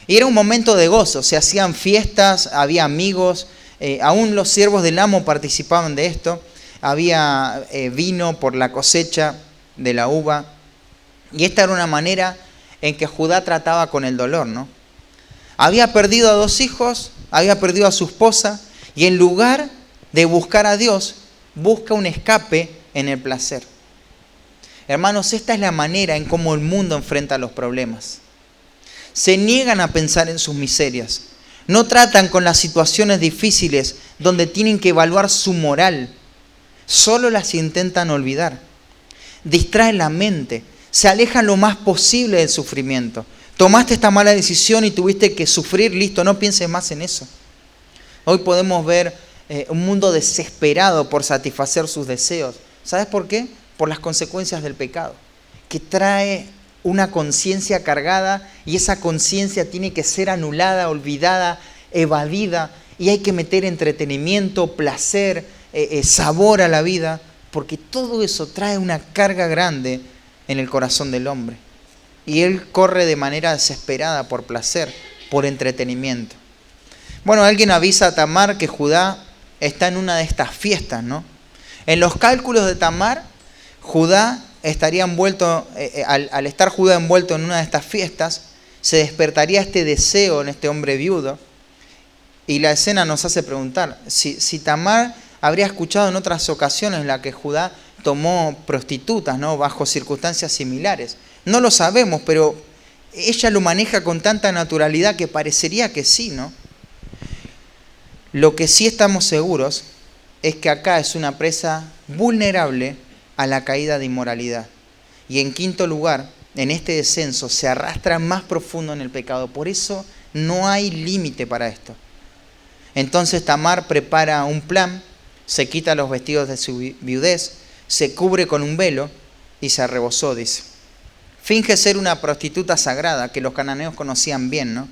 Y era un momento de gozo, se hacían fiestas, había amigos, aún los siervos del amo participaban de esto. Había vino por la cosecha de la uva. Y esta era una manera en que Judá trataba con el dolor, ¿no? Había perdido a 2 hijos, había perdido a su esposa, y en lugar de buscar a Dios, busca un escape en el placer. Hermanos, esta es la manera en cómo el mundo enfrenta los problemas. Se niegan a pensar en sus miserias. No tratan con las situaciones difíciles donde tienen que evaluar su moral. Solo las intentan olvidar. Distraen la mente. Se alejan lo más posible del sufrimiento. Tomaste esta mala decisión y tuviste que sufrir, listo, no pienses más en eso. Hoy podemos ver un mundo desesperado por satisfacer sus deseos. ¿Sabes por qué? Por las consecuencias del pecado, que trae una conciencia cargada y esa conciencia tiene que ser anulada, olvidada, evadida, y hay que meter entretenimiento, placer, sabor a la vida, porque todo eso trae una carga grande en el corazón del hombre. Y él corre de manera desesperada por placer, por entretenimiento. Bueno, alguien avisa a Tamar que Judá está en una de estas fiestas, ¿no? En los cálculos de Tamar, Judá estaría envuelto, al estar Judá envuelto en una de estas fiestas, se despertaría este deseo en este hombre viudo. Y la escena nos hace preguntar, si Tamar habría escuchado en otras ocasiones en las que Judá tomó prostitutas, ¿no? Bajo circunstancias similares. No lo sabemos, pero ella lo maneja con tanta naturalidad que parecería que sí, ¿no? Lo que sí estamos seguros es que acá es una presa vulnerable a la caída de inmoralidad. Y en quinto lugar, en este descenso se arrastra más profundo en el pecado. Por eso no hay límite para esto. Entonces Tamar prepara un plan, se quita los vestidos de su viudez, se cubre con un velo y se arrebozó, dice. Finge ser una prostituta sagrada que los cananeos conocían bien, ¿no?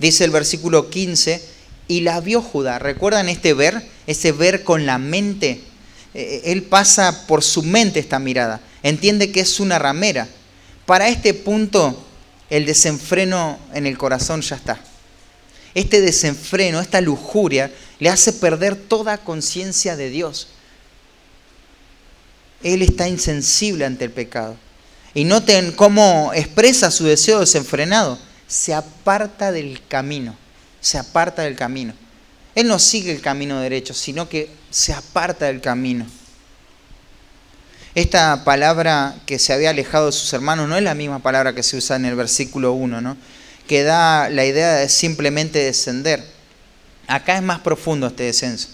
Dice el versículo 15, y la vio Judá. ¿Recuerdan este ver? Ese ver con la mente. Él pasa por su mente esta mirada. Entiende que es una ramera. Para este punto, el desenfreno en el corazón ya está. Este desenfreno, esta lujuria, le hace perder toda conciencia de Dios. Él está insensible ante el pecado. Y noten cómo expresa su deseo desenfrenado. Se aparta del camino. Se aparta del camino. Él no sigue el camino derecho, sino que se aparta del camino. Esta palabra que se había alejado de sus hermanos no es la misma palabra que se usa en el versículo 1, ¿no? Que da la idea de simplemente descender. Acá es más profundo este descenso.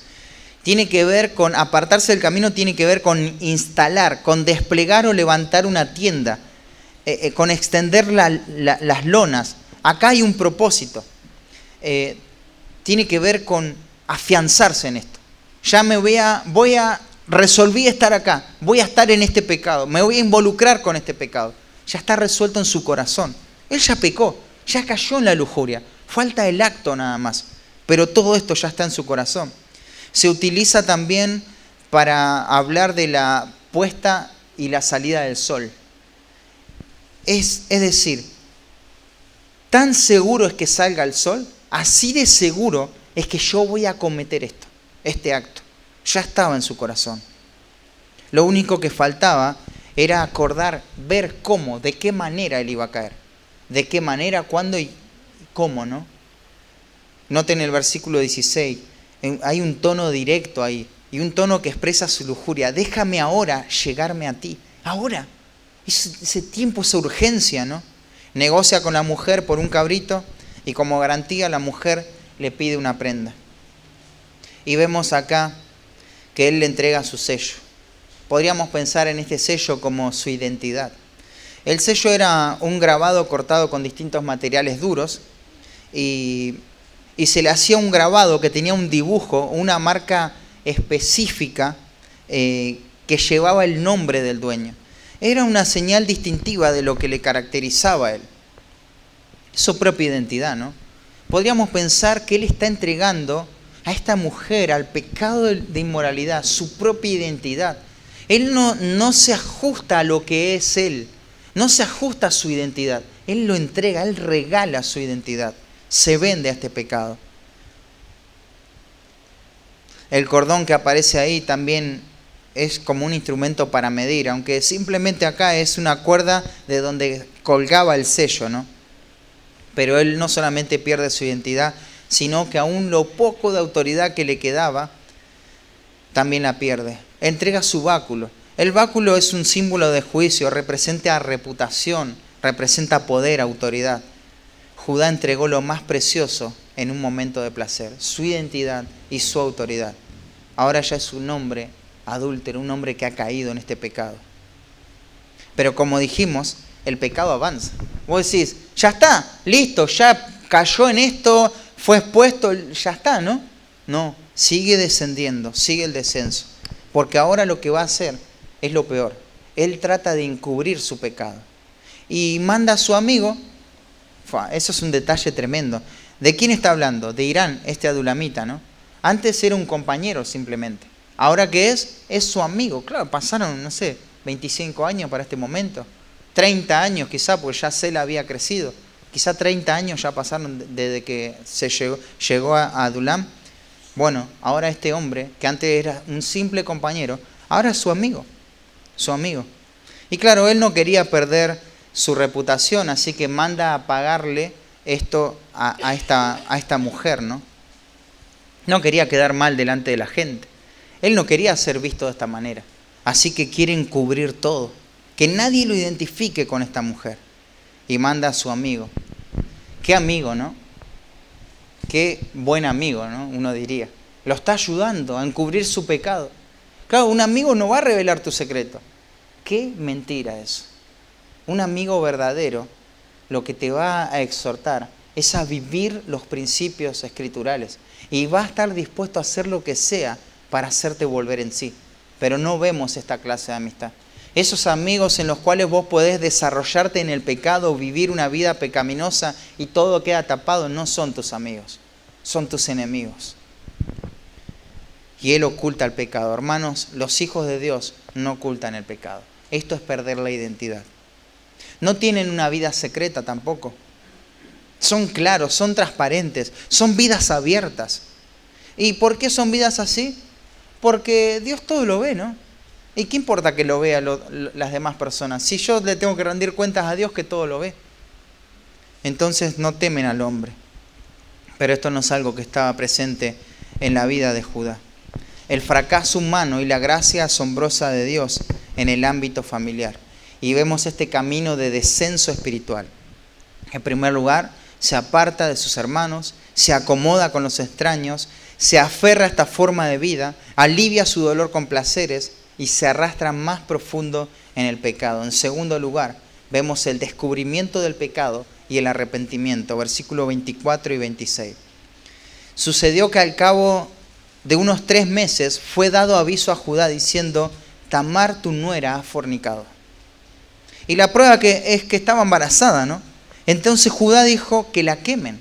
Tiene que ver con apartarse del camino, tiene que ver con instalar, con desplegar o levantar una tienda, con extender las lonas. Acá hay un propósito. Tiene que ver con afianzarse en esto. Ya resolví estar acá, voy a estar en este pecado, me voy a involucrar con este pecado. Ya está resuelto en su corazón. Él ya pecó, ya cayó en la lujuria, falta el acto nada más, pero todo esto ya está en su corazón. Se utiliza también para hablar de la puesta y la salida del sol. Es decir, tan seguro es que salga el sol, así de seguro es que yo voy a cometer este acto. Ya estaba en su corazón. Lo único que faltaba era acordar, ver cómo, de qué manera él iba a caer. De qué manera, cuándo y cómo, ¿no? Noten el versículo 16. Hay un tono directo ahí y un tono que expresa su lujuria. Déjame ahora llegarme a ti. Ahora. Ese tiempo, esa urgencia, ¿no? Negocia con la mujer por un cabrito y como garantía la mujer le pide una prenda. Y vemos acá que él le entrega su sello. Podríamos pensar en este sello como su identidad. El sello era un grabado cortado con distintos materiales duros y se le hacía un grabado que tenía un dibujo, una marca específica que llevaba el nombre del dueño. Era una señal distintiva de lo que le caracterizaba a él. Su propia identidad, ¿no? Podríamos pensar que él está entregando a esta mujer, al pecado de inmoralidad, su propia identidad. Él no se ajusta a lo que es él, no se ajusta a su identidad. Él lo entrega, él regala su identidad, se vende a este pecado. El cordón que aparece ahí también es como un instrumento para medir, aunque simplemente acá es una cuerda de donde colgaba el sello, ¿no? Pero él no solamente pierde su identidad, sino que aún lo poco de autoridad que le quedaba, también la pierde. Entrega su báculo. El báculo es un símbolo de juicio, representa reputación, representa poder, autoridad. Judá entregó lo más precioso en un momento de placer, su identidad y su autoridad. Ahora ya es un hombre adúltero, un hombre que ha caído en este pecado. Pero como dijimos, el pecado avanza. Vos decís, ya está, listo, ya cayó en esto, fue expuesto, ya está, ¿no? No, sigue descendiendo, sigue el descenso. Porque ahora lo que va a hacer es lo peor. Él trata de encubrir su pecado. Y manda a su amigo, eso es un detalle tremendo. ¿De quién está hablando? De Irán, este adulamita, ¿no? Antes era un compañero simplemente. Ahora ¿qué es? Es su amigo. Claro, pasaron, no sé, 25 años para este momento. 30 años quizá, porque ya Sela había crecido. Quizá 30 años ya pasaron desde que se llegó a Adulam. Bueno, ahora este hombre, que antes era un simple compañero, ahora es su amigo. Su amigo. Y claro, él no quería perder su reputación, así que manda a pagarle esto a esta mujer, ¿no? No quería quedar mal delante de la gente. Él no quería ser visto de esta manera. Así que quiere encubrir todo. Que nadie lo identifique con esta mujer. Y manda a su amigo. Qué amigo, ¿no? Qué buen amigo, ¿no? Uno diría. Lo está ayudando a encubrir su pecado. Claro, un amigo no va a revelar tu secreto. Qué mentira eso. Un amigo verdadero lo que te va a exhortar es a vivir los principios escriturales. Y va a estar dispuesto a hacer lo que sea para hacerte volver en sí. Pero no vemos esta clase de amistad. Esos amigos en los cuales vos podés desarrollarte en el pecado, vivir una vida pecaminosa y todo queda tapado, no son tus amigos, son tus enemigos. Y él oculta el pecado. Hermanos, los hijos de Dios no ocultan el pecado. Esto es perder la identidad. No tienen una vida secreta tampoco. Son claros, son transparentes, son vidas abiertas. ¿Y por qué son vidas así? Porque Dios todo lo ve, ¿no? ¿Y qué importa que lo vean las demás personas? Si yo le tengo que rendir cuentas a Dios que todo lo ve. Entonces no temen al hombre. Pero esto no es algo que estaba presente en la vida de Judá. El fracaso humano y la gracia asombrosa de Dios en el ámbito familiar. Y vemos este camino de descenso espiritual. En primer lugar, se aparta de sus hermanos, se acomoda con los extraños, se aferra a esta forma de vida, alivia su dolor con placeres y se arrastra más profundo en el pecado. En segundo lugar, vemos el descubrimiento del pecado y el arrepentimiento, versículos 24 y 26. Sucedió que al cabo de unos 3 meses fue dado aviso a Judá diciendo: Tamar, tu nuera, ha fornicado. Y la prueba es que estaba embarazada, ¿no? Entonces Judá dijo que la quemen.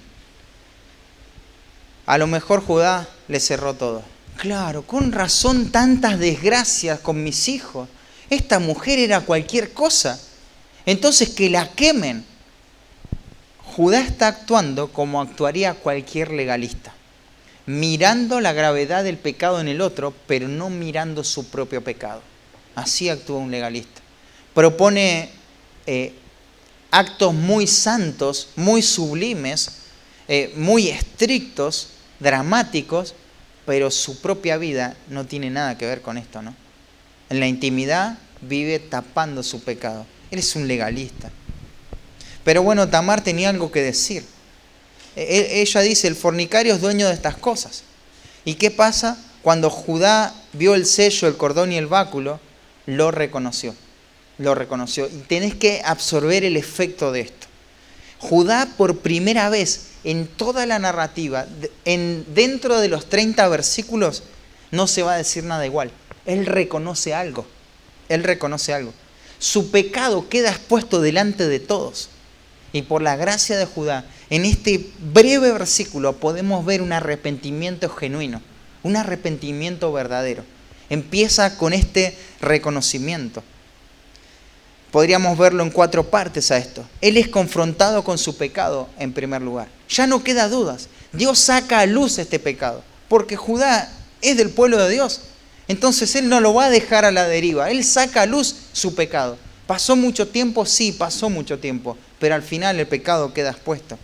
A lo mejor Judá le cerró todo. Claro, con razón tantas desgracias con mis hijos. Esta mujer era cualquier cosa. Entonces que la quemen. Judá está actuando como actuaría cualquier legalista, mirando la gravedad del pecado en el otro, pero no mirando su propio pecado. Así actúa un legalista. Propone actos muy santos, muy sublimes, muy estrictos, dramáticos, pero su propia vida no tiene nada que ver con esto, ¿no? En la intimidad vive tapando su pecado. Él es un legalista. Pero bueno, Tamar tenía algo que decir. Ella dice: el fornicario es dueño de estas cosas. ¿Y qué pasa? Cuando Judá vio el sello, el cordón y el báculo, lo reconoció. Lo reconoció. Y tenés que absorber el efecto de esto. Judá, por primera vez en toda la narrativa, dentro de los 30 versículos, no se va a decir nada igual. Él reconoce algo. Él reconoce algo. Su pecado queda expuesto delante de todos. Y por la gracia de Judá, en este breve versículo podemos ver un arrepentimiento genuino, un arrepentimiento verdadero. Empieza con este reconocimiento. Podríamos verlo en 4 partes a esto. Él es confrontado con su pecado en primer lugar. Ya no queda dudas. Dios saca a luz este pecado, porque Judá es del pueblo de Dios. Entonces Él no lo va a dejar a la deriva. Él saca a luz su pecado. ¿Pasó mucho tiempo? Sí, pasó mucho tiempo. Pero al final el pecado queda expuesto.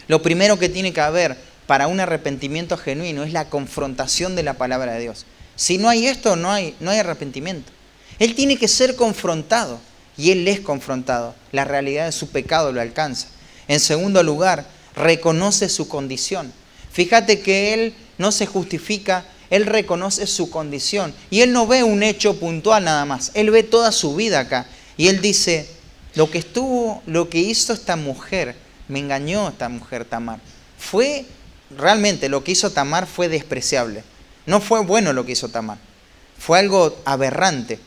Lo primero que tiene que haber para un arrepentimiento genuino es la confrontación de la palabra de Dios. Si no hay esto, no hay arrepentimiento. Él tiene que ser confrontado y Él es confrontado. La realidad de su pecado lo alcanza. En segundo lugar, reconoce su condición. Fíjate que Él no se justifica, Él reconoce su condición. Y Él no ve un hecho puntual nada más. Él ve toda su vida acá. Y Él dice: lo que hizo esta mujer, me engañó esta mujer Tamar. Realmente lo que hizo Tamar fue despreciable. No fue bueno lo que hizo Tamar. Fue algo aberrante.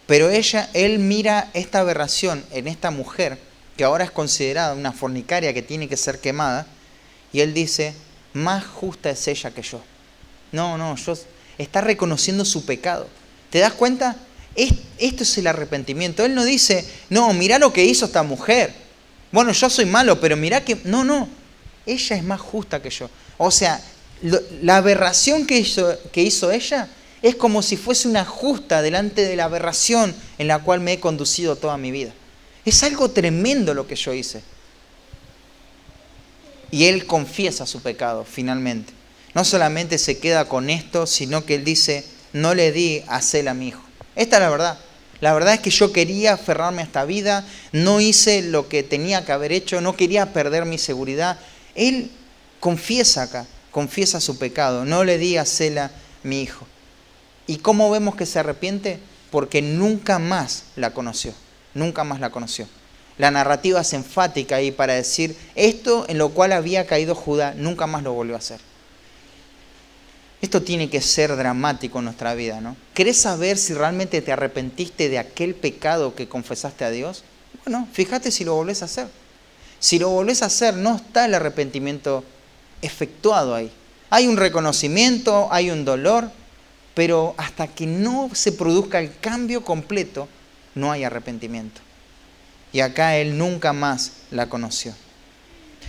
Pero él mira esta aberración en esta mujer, que ahora es considerada una fornicaria que tiene que ser quemada, y él dice: más justa es ella que yo. Está reconociendo su pecado. ¿Te das cuenta? Esto es el arrepentimiento. Él no dice: no, mirá lo que hizo esta mujer. Bueno, yo soy malo, pero mirá que... No. Ella es más justa que yo. O sea, la aberración que hizo ella es como si fuese una justa delante de la aberración en la cual me he conducido toda mi vida. Es algo tremendo lo que yo hice. Y él confiesa su pecado finalmente. No solamente se queda con esto, sino que él dice: no le di a Sela a mi hijo. Esta es la verdad. La verdad es que yo quería aferrarme a esta vida, no hice lo que tenía que haber hecho, no quería perder mi seguridad. Él confiesa acá, confiesa su pecado. No le di a Sela mi hijo. ¿Y cómo vemos que se arrepiente? Porque nunca más la conoció. Nunca más la conoció. La narrativa es enfática ahí para decir: esto en lo cual había caído Judá, nunca más lo volvió a hacer. Esto tiene que ser dramático en nuestra vida, ¿no? ¿Querés saber si realmente te arrepentiste de aquel pecado que confesaste a Dios? Bueno, fíjate si lo volvés a hacer. Si lo volvés a hacer, no está el arrepentimiento efectuado ahí. Hay un reconocimiento, hay un dolor, pero hasta que no se produzca el cambio completo, no hay arrepentimiento. Y acá él nunca más la conoció.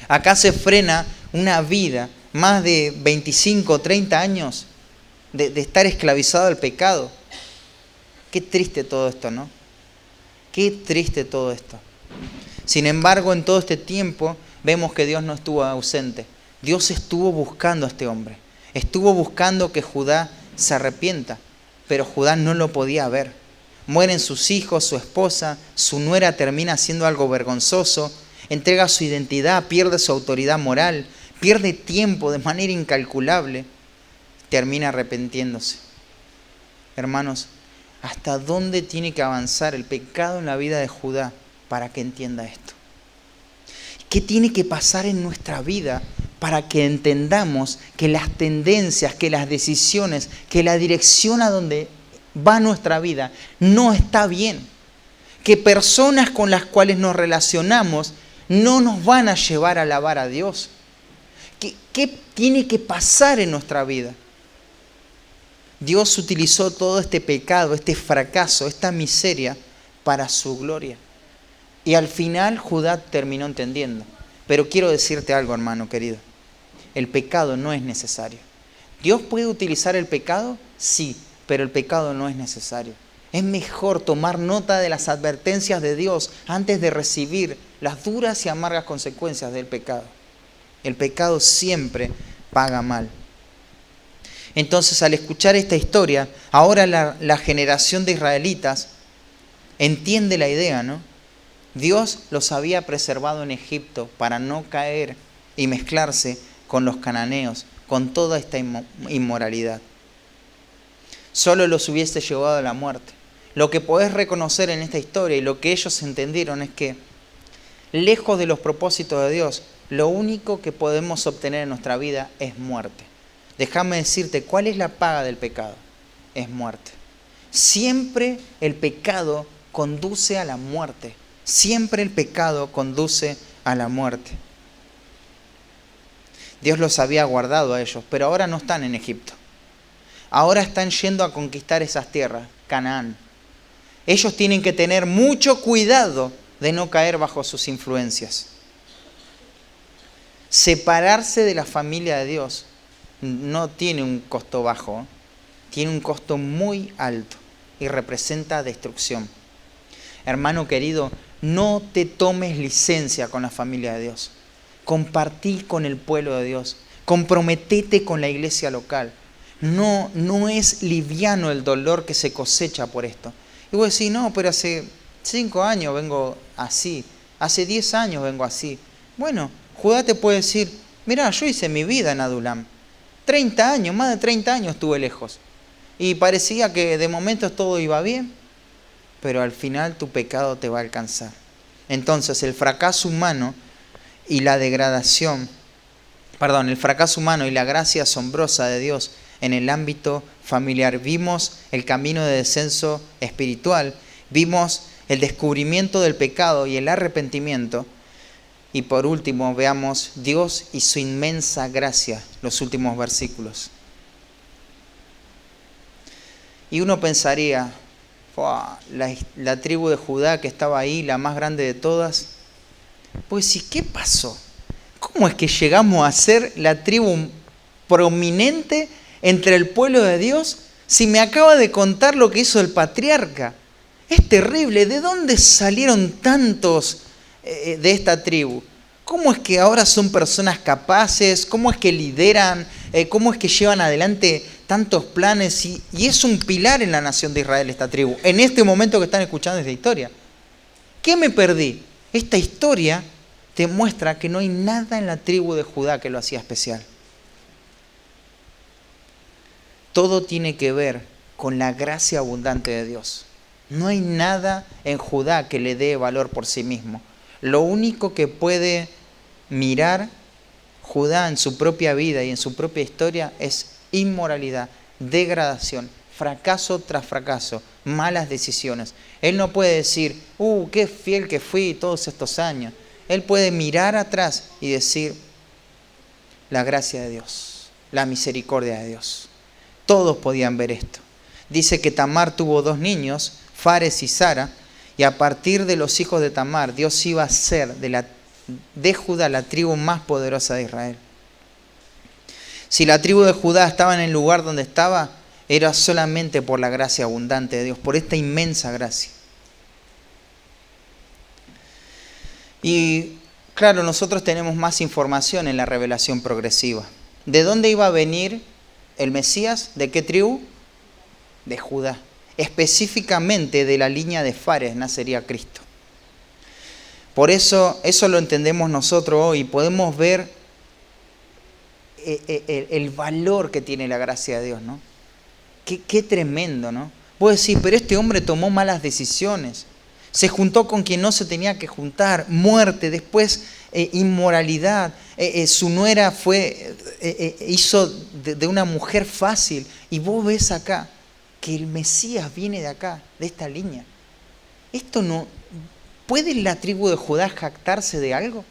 Acá se frena una vida, más de 25 o 30 años de estar esclavizado al pecado. Qué triste todo esto, ¿no? Qué triste todo esto. Sin embargo, en todo este tiempo vemos que Dios no estuvo ausente. Dios estuvo buscando a este hombre. Estuvo buscando que Judá se arrepienta, pero Judá no lo podía ver. Mueren sus hijos, su esposa, su nuera termina haciendo algo vergonzoso, entrega su identidad, pierde su autoridad moral, pierde tiempo de manera incalculable, termina arrepintiéndose. Hermanos, ¿hasta dónde tiene que avanzar el pecado en la vida de Judá para que entienda esto? ¿Qué tiene que pasar en nuestra vida para que entendamos que las tendencias, que las decisiones, que la dirección a donde va nuestra vida no está bien? Que personas con las cuales nos relacionamos no nos van a llevar a alabar a Dios. ¿Qué tiene que pasar en nuestra vida? Dios utilizó todo este pecado, este fracaso, esta miseria para su gloria. Y al final Judá terminó entendiendo. Pero quiero decirte algo, hermano querido. El pecado no es necesario. ¿Dios puede utilizar el pecado? Sí, pero el pecado no es necesario. Es mejor tomar nota de las advertencias de Dios antes de recibir las duras y amargas consecuencias del pecado. El pecado siempre paga mal. Entonces, al escuchar esta historia, ahora la generación de israelitas entiende la idea, ¿no? Dios los había preservado en Egipto para no caer y mezclarse con los cananeos, con toda esta inmoralidad. Solo los hubiese llevado a la muerte. Lo que podés reconocer en esta historia y lo que ellos entendieron es que, lejos de los propósitos de Dios, lo único que podemos obtener en nuestra vida es muerte. Déjame decirte, ¿cuál es la paga del pecado? Es muerte. Siempre el pecado conduce a la muerte. Siempre el pecado conduce a la muerte. Dios los había guardado a ellos, pero ahora no están en Egipto. Ahora están yendo a conquistar esas tierras, Canaán. Ellos tienen que tener mucho cuidado de no caer bajo sus influencias. Separarse de la familia de Dios no tiene un costo bajo, tiene un costo muy alto y representa destrucción. Hermano querido, no te tomes licencia con la familia de Dios. Compartí con el pueblo de Dios. Comprometete con la iglesia local. No es liviano el dolor que se cosecha por esto. Y vos decís, no, pero hace 5 años vengo así. Hace 10 años vengo así. Bueno, Judá te puede decir, mirá, yo hice mi vida en Adulam. 30 años, más de 30 años estuve lejos. Y parecía que de momento todo iba bien, pero al final tu pecado te va a alcanzar. Entonces el fracaso humano y la el fracaso humano y la gracia asombrosa de Dios en el ámbito familiar. Vimos el camino de descenso espiritual, vimos el descubrimiento del pecado y el arrepentimiento. Y por último, veamos Dios y su inmensa gracia, los últimos versículos. Y uno pensaría, la tribu de Judá que estaba ahí, la más grande de todas, pues ¿y qué pasó? ¿Cómo es que llegamos a ser la tribu prominente entre el pueblo de Dios si me acaba de contar lo que hizo el patriarca? Es terrible. ¿De dónde salieron tantos de esta tribu? ¿Cómo es que ahora son personas capaces? ¿Cómo es que lideran? ¿Cómo es que llevan adelante tantos planes? Y es un pilar en la nación de Israel esta tribu. En este momento que están escuchando esta historia. ¿Qué me perdí? Esta historia te muestra que no hay nada en la tribu de Judá que lo hacía especial. Todo tiene que ver con la gracia abundante de Dios. No hay nada en Judá que le dé valor por sí mismo. Lo único que puede mirar Judá en su propia vida y en su propia historia es inmoralidad, degradación, fracaso tras fracaso, malas decisiones. Él no puede decir, qué fiel que fui todos estos años. Él puede mirar atrás y decir, la gracia de Dios, la misericordia de Dios. Todos podían ver esto. Dice que Tamar tuvo 2 niños, Fares y Zara, y a partir de los hijos de Tamar, Dios iba a ser de Judá la tribu más poderosa de Israel. Si la tribu de Judá estaba en el lugar donde estaba, era solamente por la gracia abundante de Dios, por esta inmensa gracia. Y claro, nosotros tenemos más información en la revelación progresiva. ¿De dónde iba a venir ¿El Mesías de qué tribu? De Judá. Específicamente de la línea de Fares nacería Cristo. Por eso lo entendemos nosotros hoy. Podemos ver el valor que tiene la gracia de Dios, ¿no? Qué tremendo, ¿no? Vos decís, pero este hombre tomó malas decisiones. Se juntó con quien no se tenía que juntar. Muerte, después inmoralidad. Su nuera hizo de una mujer fácil. Y vos ves acá que el Mesías viene de acá, de esta línea. Esto no... ¿Puede la tribu de Judá jactarse de algo?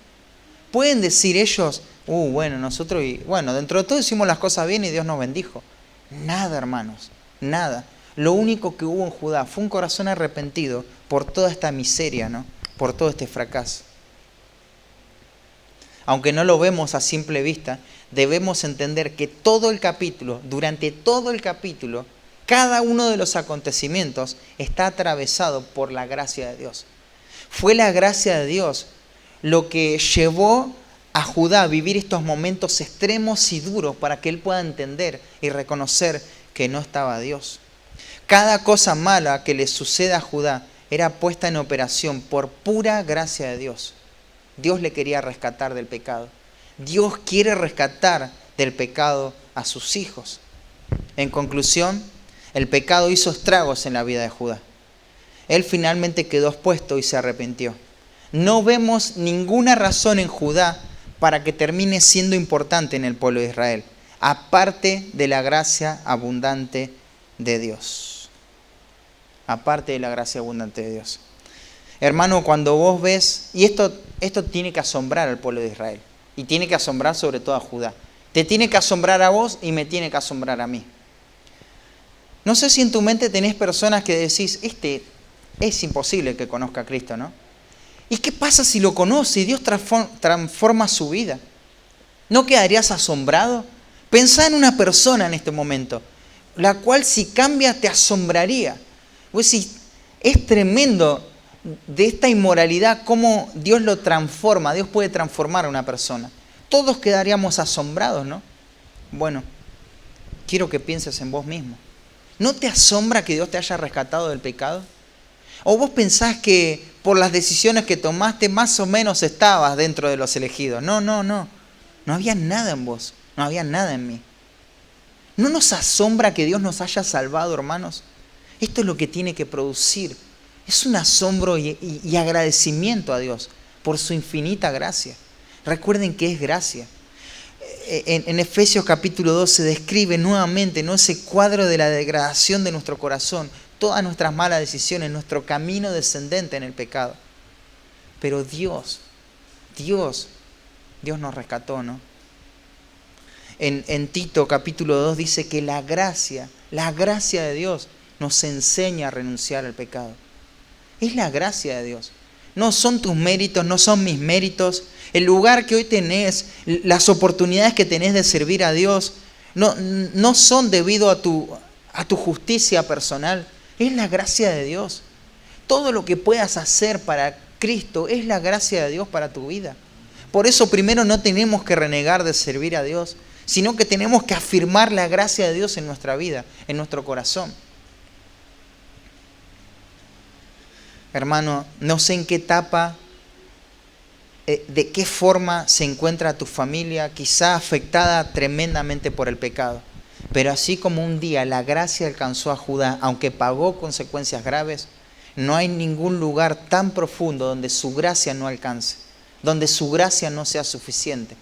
¿Pueden decir ellos, bueno, nosotros, dentro de todo hicimos las cosas bien y Dios nos bendijo? Nada, hermanos, nada. Lo único que hubo en Judá fue un corazón arrepentido por toda esta miseria, ¿no? Por todo este fracaso. Aunque no lo vemos a simple vista, debemos entender que todo el capítulo, durante todo el capítulo, cada uno de los acontecimientos está atravesado por la gracia de Dios. Fue la gracia de Dios lo que llevó a Judá a vivir estos momentos extremos y duros para que él pueda entender y reconocer que no estaba Dios. Cada cosa mala que le sucede a Judá era puesta en operación por pura gracia de Dios. Dios le quería rescatar del pecado. Dios quiere rescatar del pecado a sus hijos. En conclusión, el pecado hizo estragos en la vida de Judá. Él finalmente quedó expuesto y se arrepintió. No vemos ninguna razón en Judá para que termine siendo importante en el pueblo de Israel, aparte de la gracia abundante de Dios. Aparte de la gracia abundante de Dios. Hermano, cuando vos ves, y esto tiene que asombrar al pueblo de Israel, y tiene que asombrar sobre todo a Judá. Te tiene que asombrar a vos y me tiene que asombrar a mí. No sé si en tu mente tenés personas que decís, es imposible que conozca a Cristo, ¿no? ¿Y qué pasa si lo conoce y Dios transforma su vida? ¿No quedarías asombrado? Pensá en una persona en este momento, la cual si cambia te asombraría. Pues si es tremendo de esta inmoralidad, cómo Dios lo transforma, Dios puede transformar a una persona. Todos quedaríamos asombrados, ¿no? Bueno, quiero que pienses en vos mismo. ¿No te asombra que Dios te haya rescatado del pecado? ¿O vos pensás que por las decisiones que tomaste más o menos estabas dentro de los elegidos? No. No había nada en vos, no había nada en mí. ¿No nos asombra que Dios nos haya salvado, hermanos? Esto es lo que tiene que producir. Es un asombro y agradecimiento a Dios por su infinita gracia. Recuerden que es gracia. En Efesios capítulo 2 se describe nuevamente, ¿no?, ese cuadro de la degradación de nuestro corazón, todas nuestras malas decisiones, nuestro camino descendente en el pecado. Pero Dios nos rescató, ¿no? En Tito capítulo 2 dice que la gracia de Dios nos enseña a renunciar al pecado. Es la gracia de Dios. No son tus méritos, no son mis méritos. El lugar que hoy tenés, las oportunidades que tenés de servir a Dios, no son debido a tu justicia personal. Es la gracia de Dios. Todo lo que puedas hacer para Cristo es la gracia de Dios para tu vida. Por eso primero no tenemos que renegar de servir a Dios, sino que tenemos que afirmar la gracia de Dios en nuestra vida, en nuestro corazón. Hermano, no sé en qué etapa, de qué forma se encuentra tu familia, quizá afectada tremendamente por el pecado. Pero así como un día la gracia alcanzó a Judá, aunque pagó consecuencias graves, no hay ningún lugar tan profundo donde su gracia no alcance, donde su gracia no sea suficiente.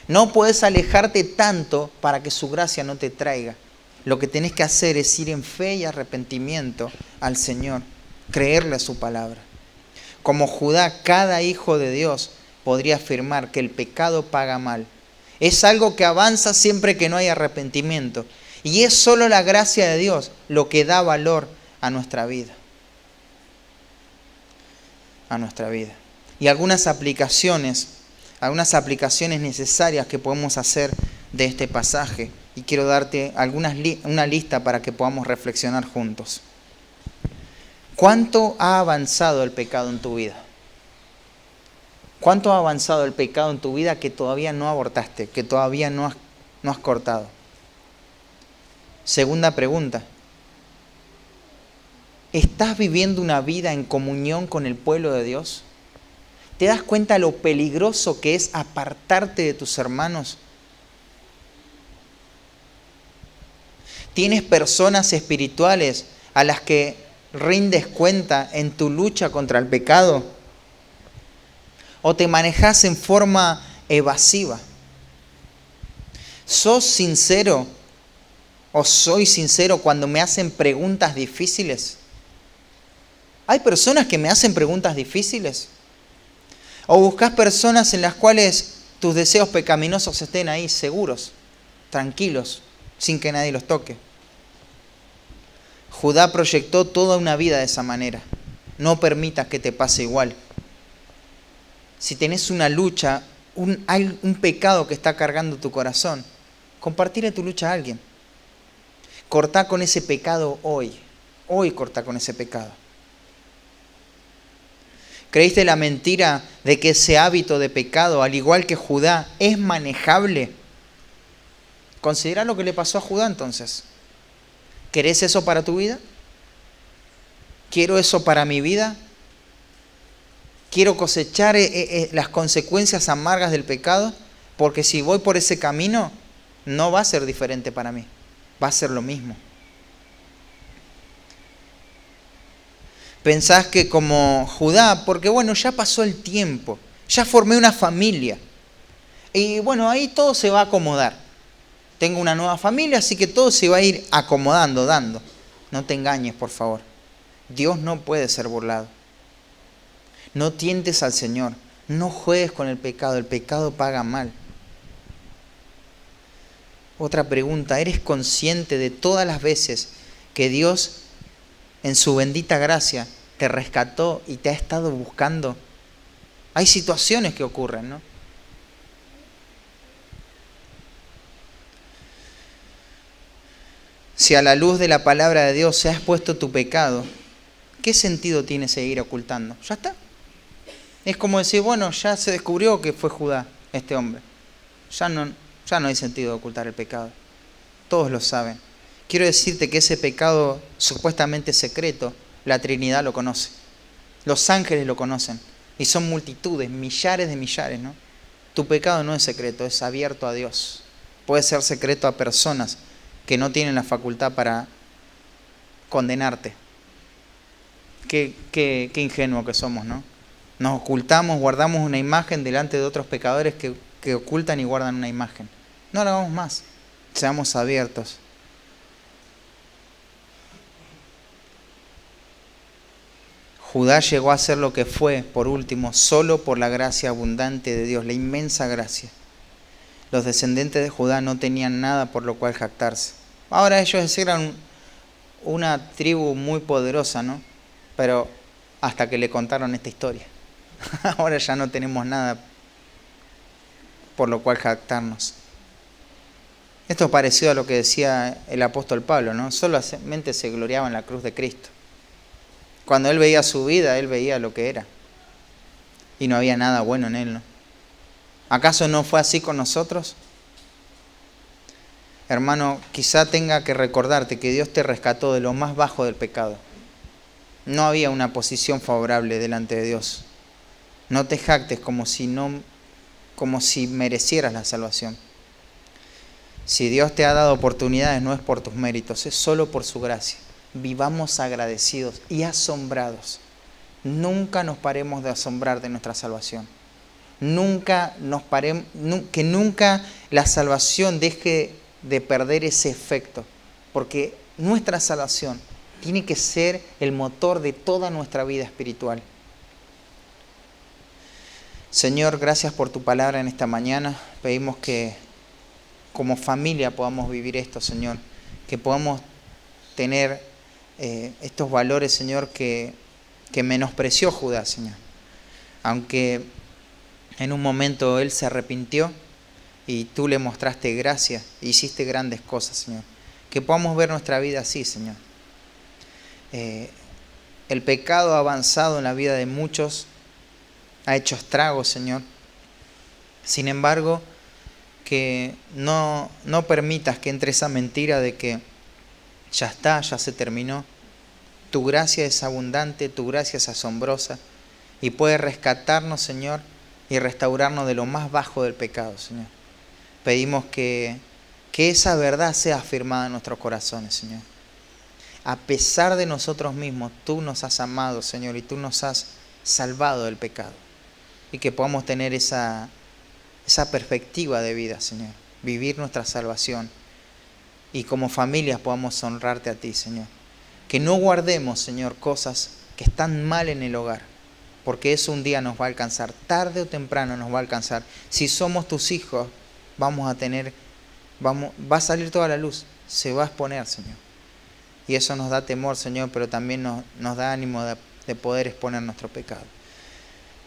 No puedes alejarte tanto para que su gracia no te traiga. Lo que tenés que hacer es ir en fe y arrepentimiento al Señor, creerle a su palabra. Como Judá, cada hijo de Dios podría afirmar que el pecado paga mal. Es algo que avanza siempre que no hay arrepentimiento. Y es solo la gracia de Dios lo que da valor a nuestra vida. A nuestra vida. Y algunas aplicaciones necesarias que podemos hacer de este pasaje. Y quiero darte una lista para que podamos reflexionar juntos. ¿Cuánto ha avanzado el pecado en tu vida? ¿Cuánto ha avanzado el pecado en tu vida que todavía no abortaste, que todavía no has cortado? Segunda pregunta. ¿Estás viviendo una vida en comunión con el pueblo de Dios? ¿Te das cuenta lo peligroso que es apartarte de tus hermanos? ¿Tienes personas espirituales a las que rindes cuenta en tu lucha contra el pecado? ¿O te manejas en forma evasiva? ¿Sos sincero o soy sincero cuando me hacen preguntas difíciles? ¿Hay personas que me hacen preguntas difíciles? ¿O buscas personas en las cuales tus deseos pecaminosos estén ahí seguros, tranquilos, sin que nadie los toque? Judá proyectó toda una vida de esa manera. No permitas que te pase igual. Si tenés una lucha, un pecado que está cargando tu corazón, compartile tu lucha a alguien. Cortá con ese pecado hoy. Hoy cortá con ese pecado. ¿Creíste la mentira de que ese hábito de pecado, al igual que Judá, es manejable? Considera lo que le pasó a Judá entonces. ¿Querés eso para tu vida? ¿Quiero eso para mi vida? ¿Quiero cosechar las consecuencias amargas del pecado? Porque si voy por ese camino, no va a ser diferente para mí. Va a ser lo mismo. Pensás que como Judá, porque bueno, ya pasó el tiempo, ya formé una familia. Y bueno, ahí todo se va a acomodar. Tengo una nueva familia, así que todo se va a ir acomodando, dando. No te engañes, por favor. Dios no puede ser burlado. No tientes al Señor. No juegues con el pecado paga mal. Otra pregunta, ¿eres consciente de todas las veces que Dios, en su bendita gracia, te rescató y te ha estado buscando? Hay situaciones que ocurren, ¿no? Si a la luz de la palabra de Dios se ha expuesto tu pecado, ¿qué sentido tiene seguir ocultando? Ya está. Es como decir, bueno, ya se descubrió que fue Judá, este hombre. Ya no hay sentido de ocultar el pecado. Todos lo saben. Quiero decirte que ese pecado supuestamente secreto, la Trinidad lo conoce. Los ángeles lo conocen. Y son multitudes, millares de millares, ¿no? Tu pecado no es secreto, es abierto a Dios. Puede ser secreto a personas que no tienen la facultad para condenarte. Qué ingenuo que somos, ¿no? Nos ocultamos, guardamos una imagen delante de otros pecadores que ocultan y guardan una imagen. No lo hagamos más. Seamos abiertos. Judá llegó a ser lo que fue, por último, solo por la gracia abundante de Dios, la inmensa gracia. Los descendientes de Judá no tenían nada por lo cual jactarse. Ahora ellos eran una tribu muy poderosa, ¿no? Pero hasta que le contaron esta historia. Ahora ya no tenemos nada por lo cual jactarnos. Esto es parecido a lo que decía el apóstol Pablo, ¿no? Solamente se gloriaba en la cruz de Cristo. Cuando él veía su vida, él veía lo que era. Y no había nada bueno en él, ¿no? ¿Acaso no fue así con nosotros? Hermano, quizá tenga que recordarte que Dios te rescató de lo más bajo del pecado. No había una posición favorable delante de Dios. No te jactes como si merecieras la salvación. Si Dios te ha dado oportunidades, no es por tus méritos, es solo por su gracia. Vivamos agradecidos y asombrados. Nunca nos paremos de asombrar de nuestra salvación. Que nunca la salvación deje de perder ese efecto, porque nuestra salvación tiene que ser el motor de toda nuestra vida espiritual. Señor, gracias por tu palabra en esta mañana. Pedimos que como familia podamos vivir esto, Señor, que podamos tener estos valores, Señor, que menospreció Judá, Señor. Aunque en un momento él se arrepintió y tú le mostraste gracia e hiciste grandes cosas, Señor. Que podamos ver nuestra vida así, Señor. El pecado ha avanzado en la vida de muchos, ha hecho estragos, Señor. Sin embargo, que no permitas que entre esa mentira de que Ya está, ya se terminó. Tu gracia es abundante, tu gracia es asombrosa y puede rescatarnos, Señor, y restaurarnos de lo más bajo del pecado, Señor. Pedimos que esa verdad sea afirmada en nuestros corazones, Señor. A pesar de nosotros mismos, tú nos has amado, Señor, y tú nos has salvado del pecado. Y que podamos tener esa perspectiva de vida, Señor. Vivir nuestra salvación. Y como familias podamos honrarte a ti, Señor. Que no guardemos, Señor, cosas que están mal en el hogar. Porque eso un día nos va a alcanzar. Tarde o temprano nos va a alcanzar. Si somos tus hijos, va a salir toda la luz. Se va a exponer, Señor. Y eso nos da temor, Señor, pero también nos da ánimo de poder exponer nuestro pecado.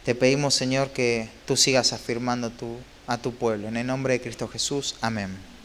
Te pedimos, Señor, que tú sigas afirmando a tu pueblo. En el nombre de Cristo Jesús. Amén.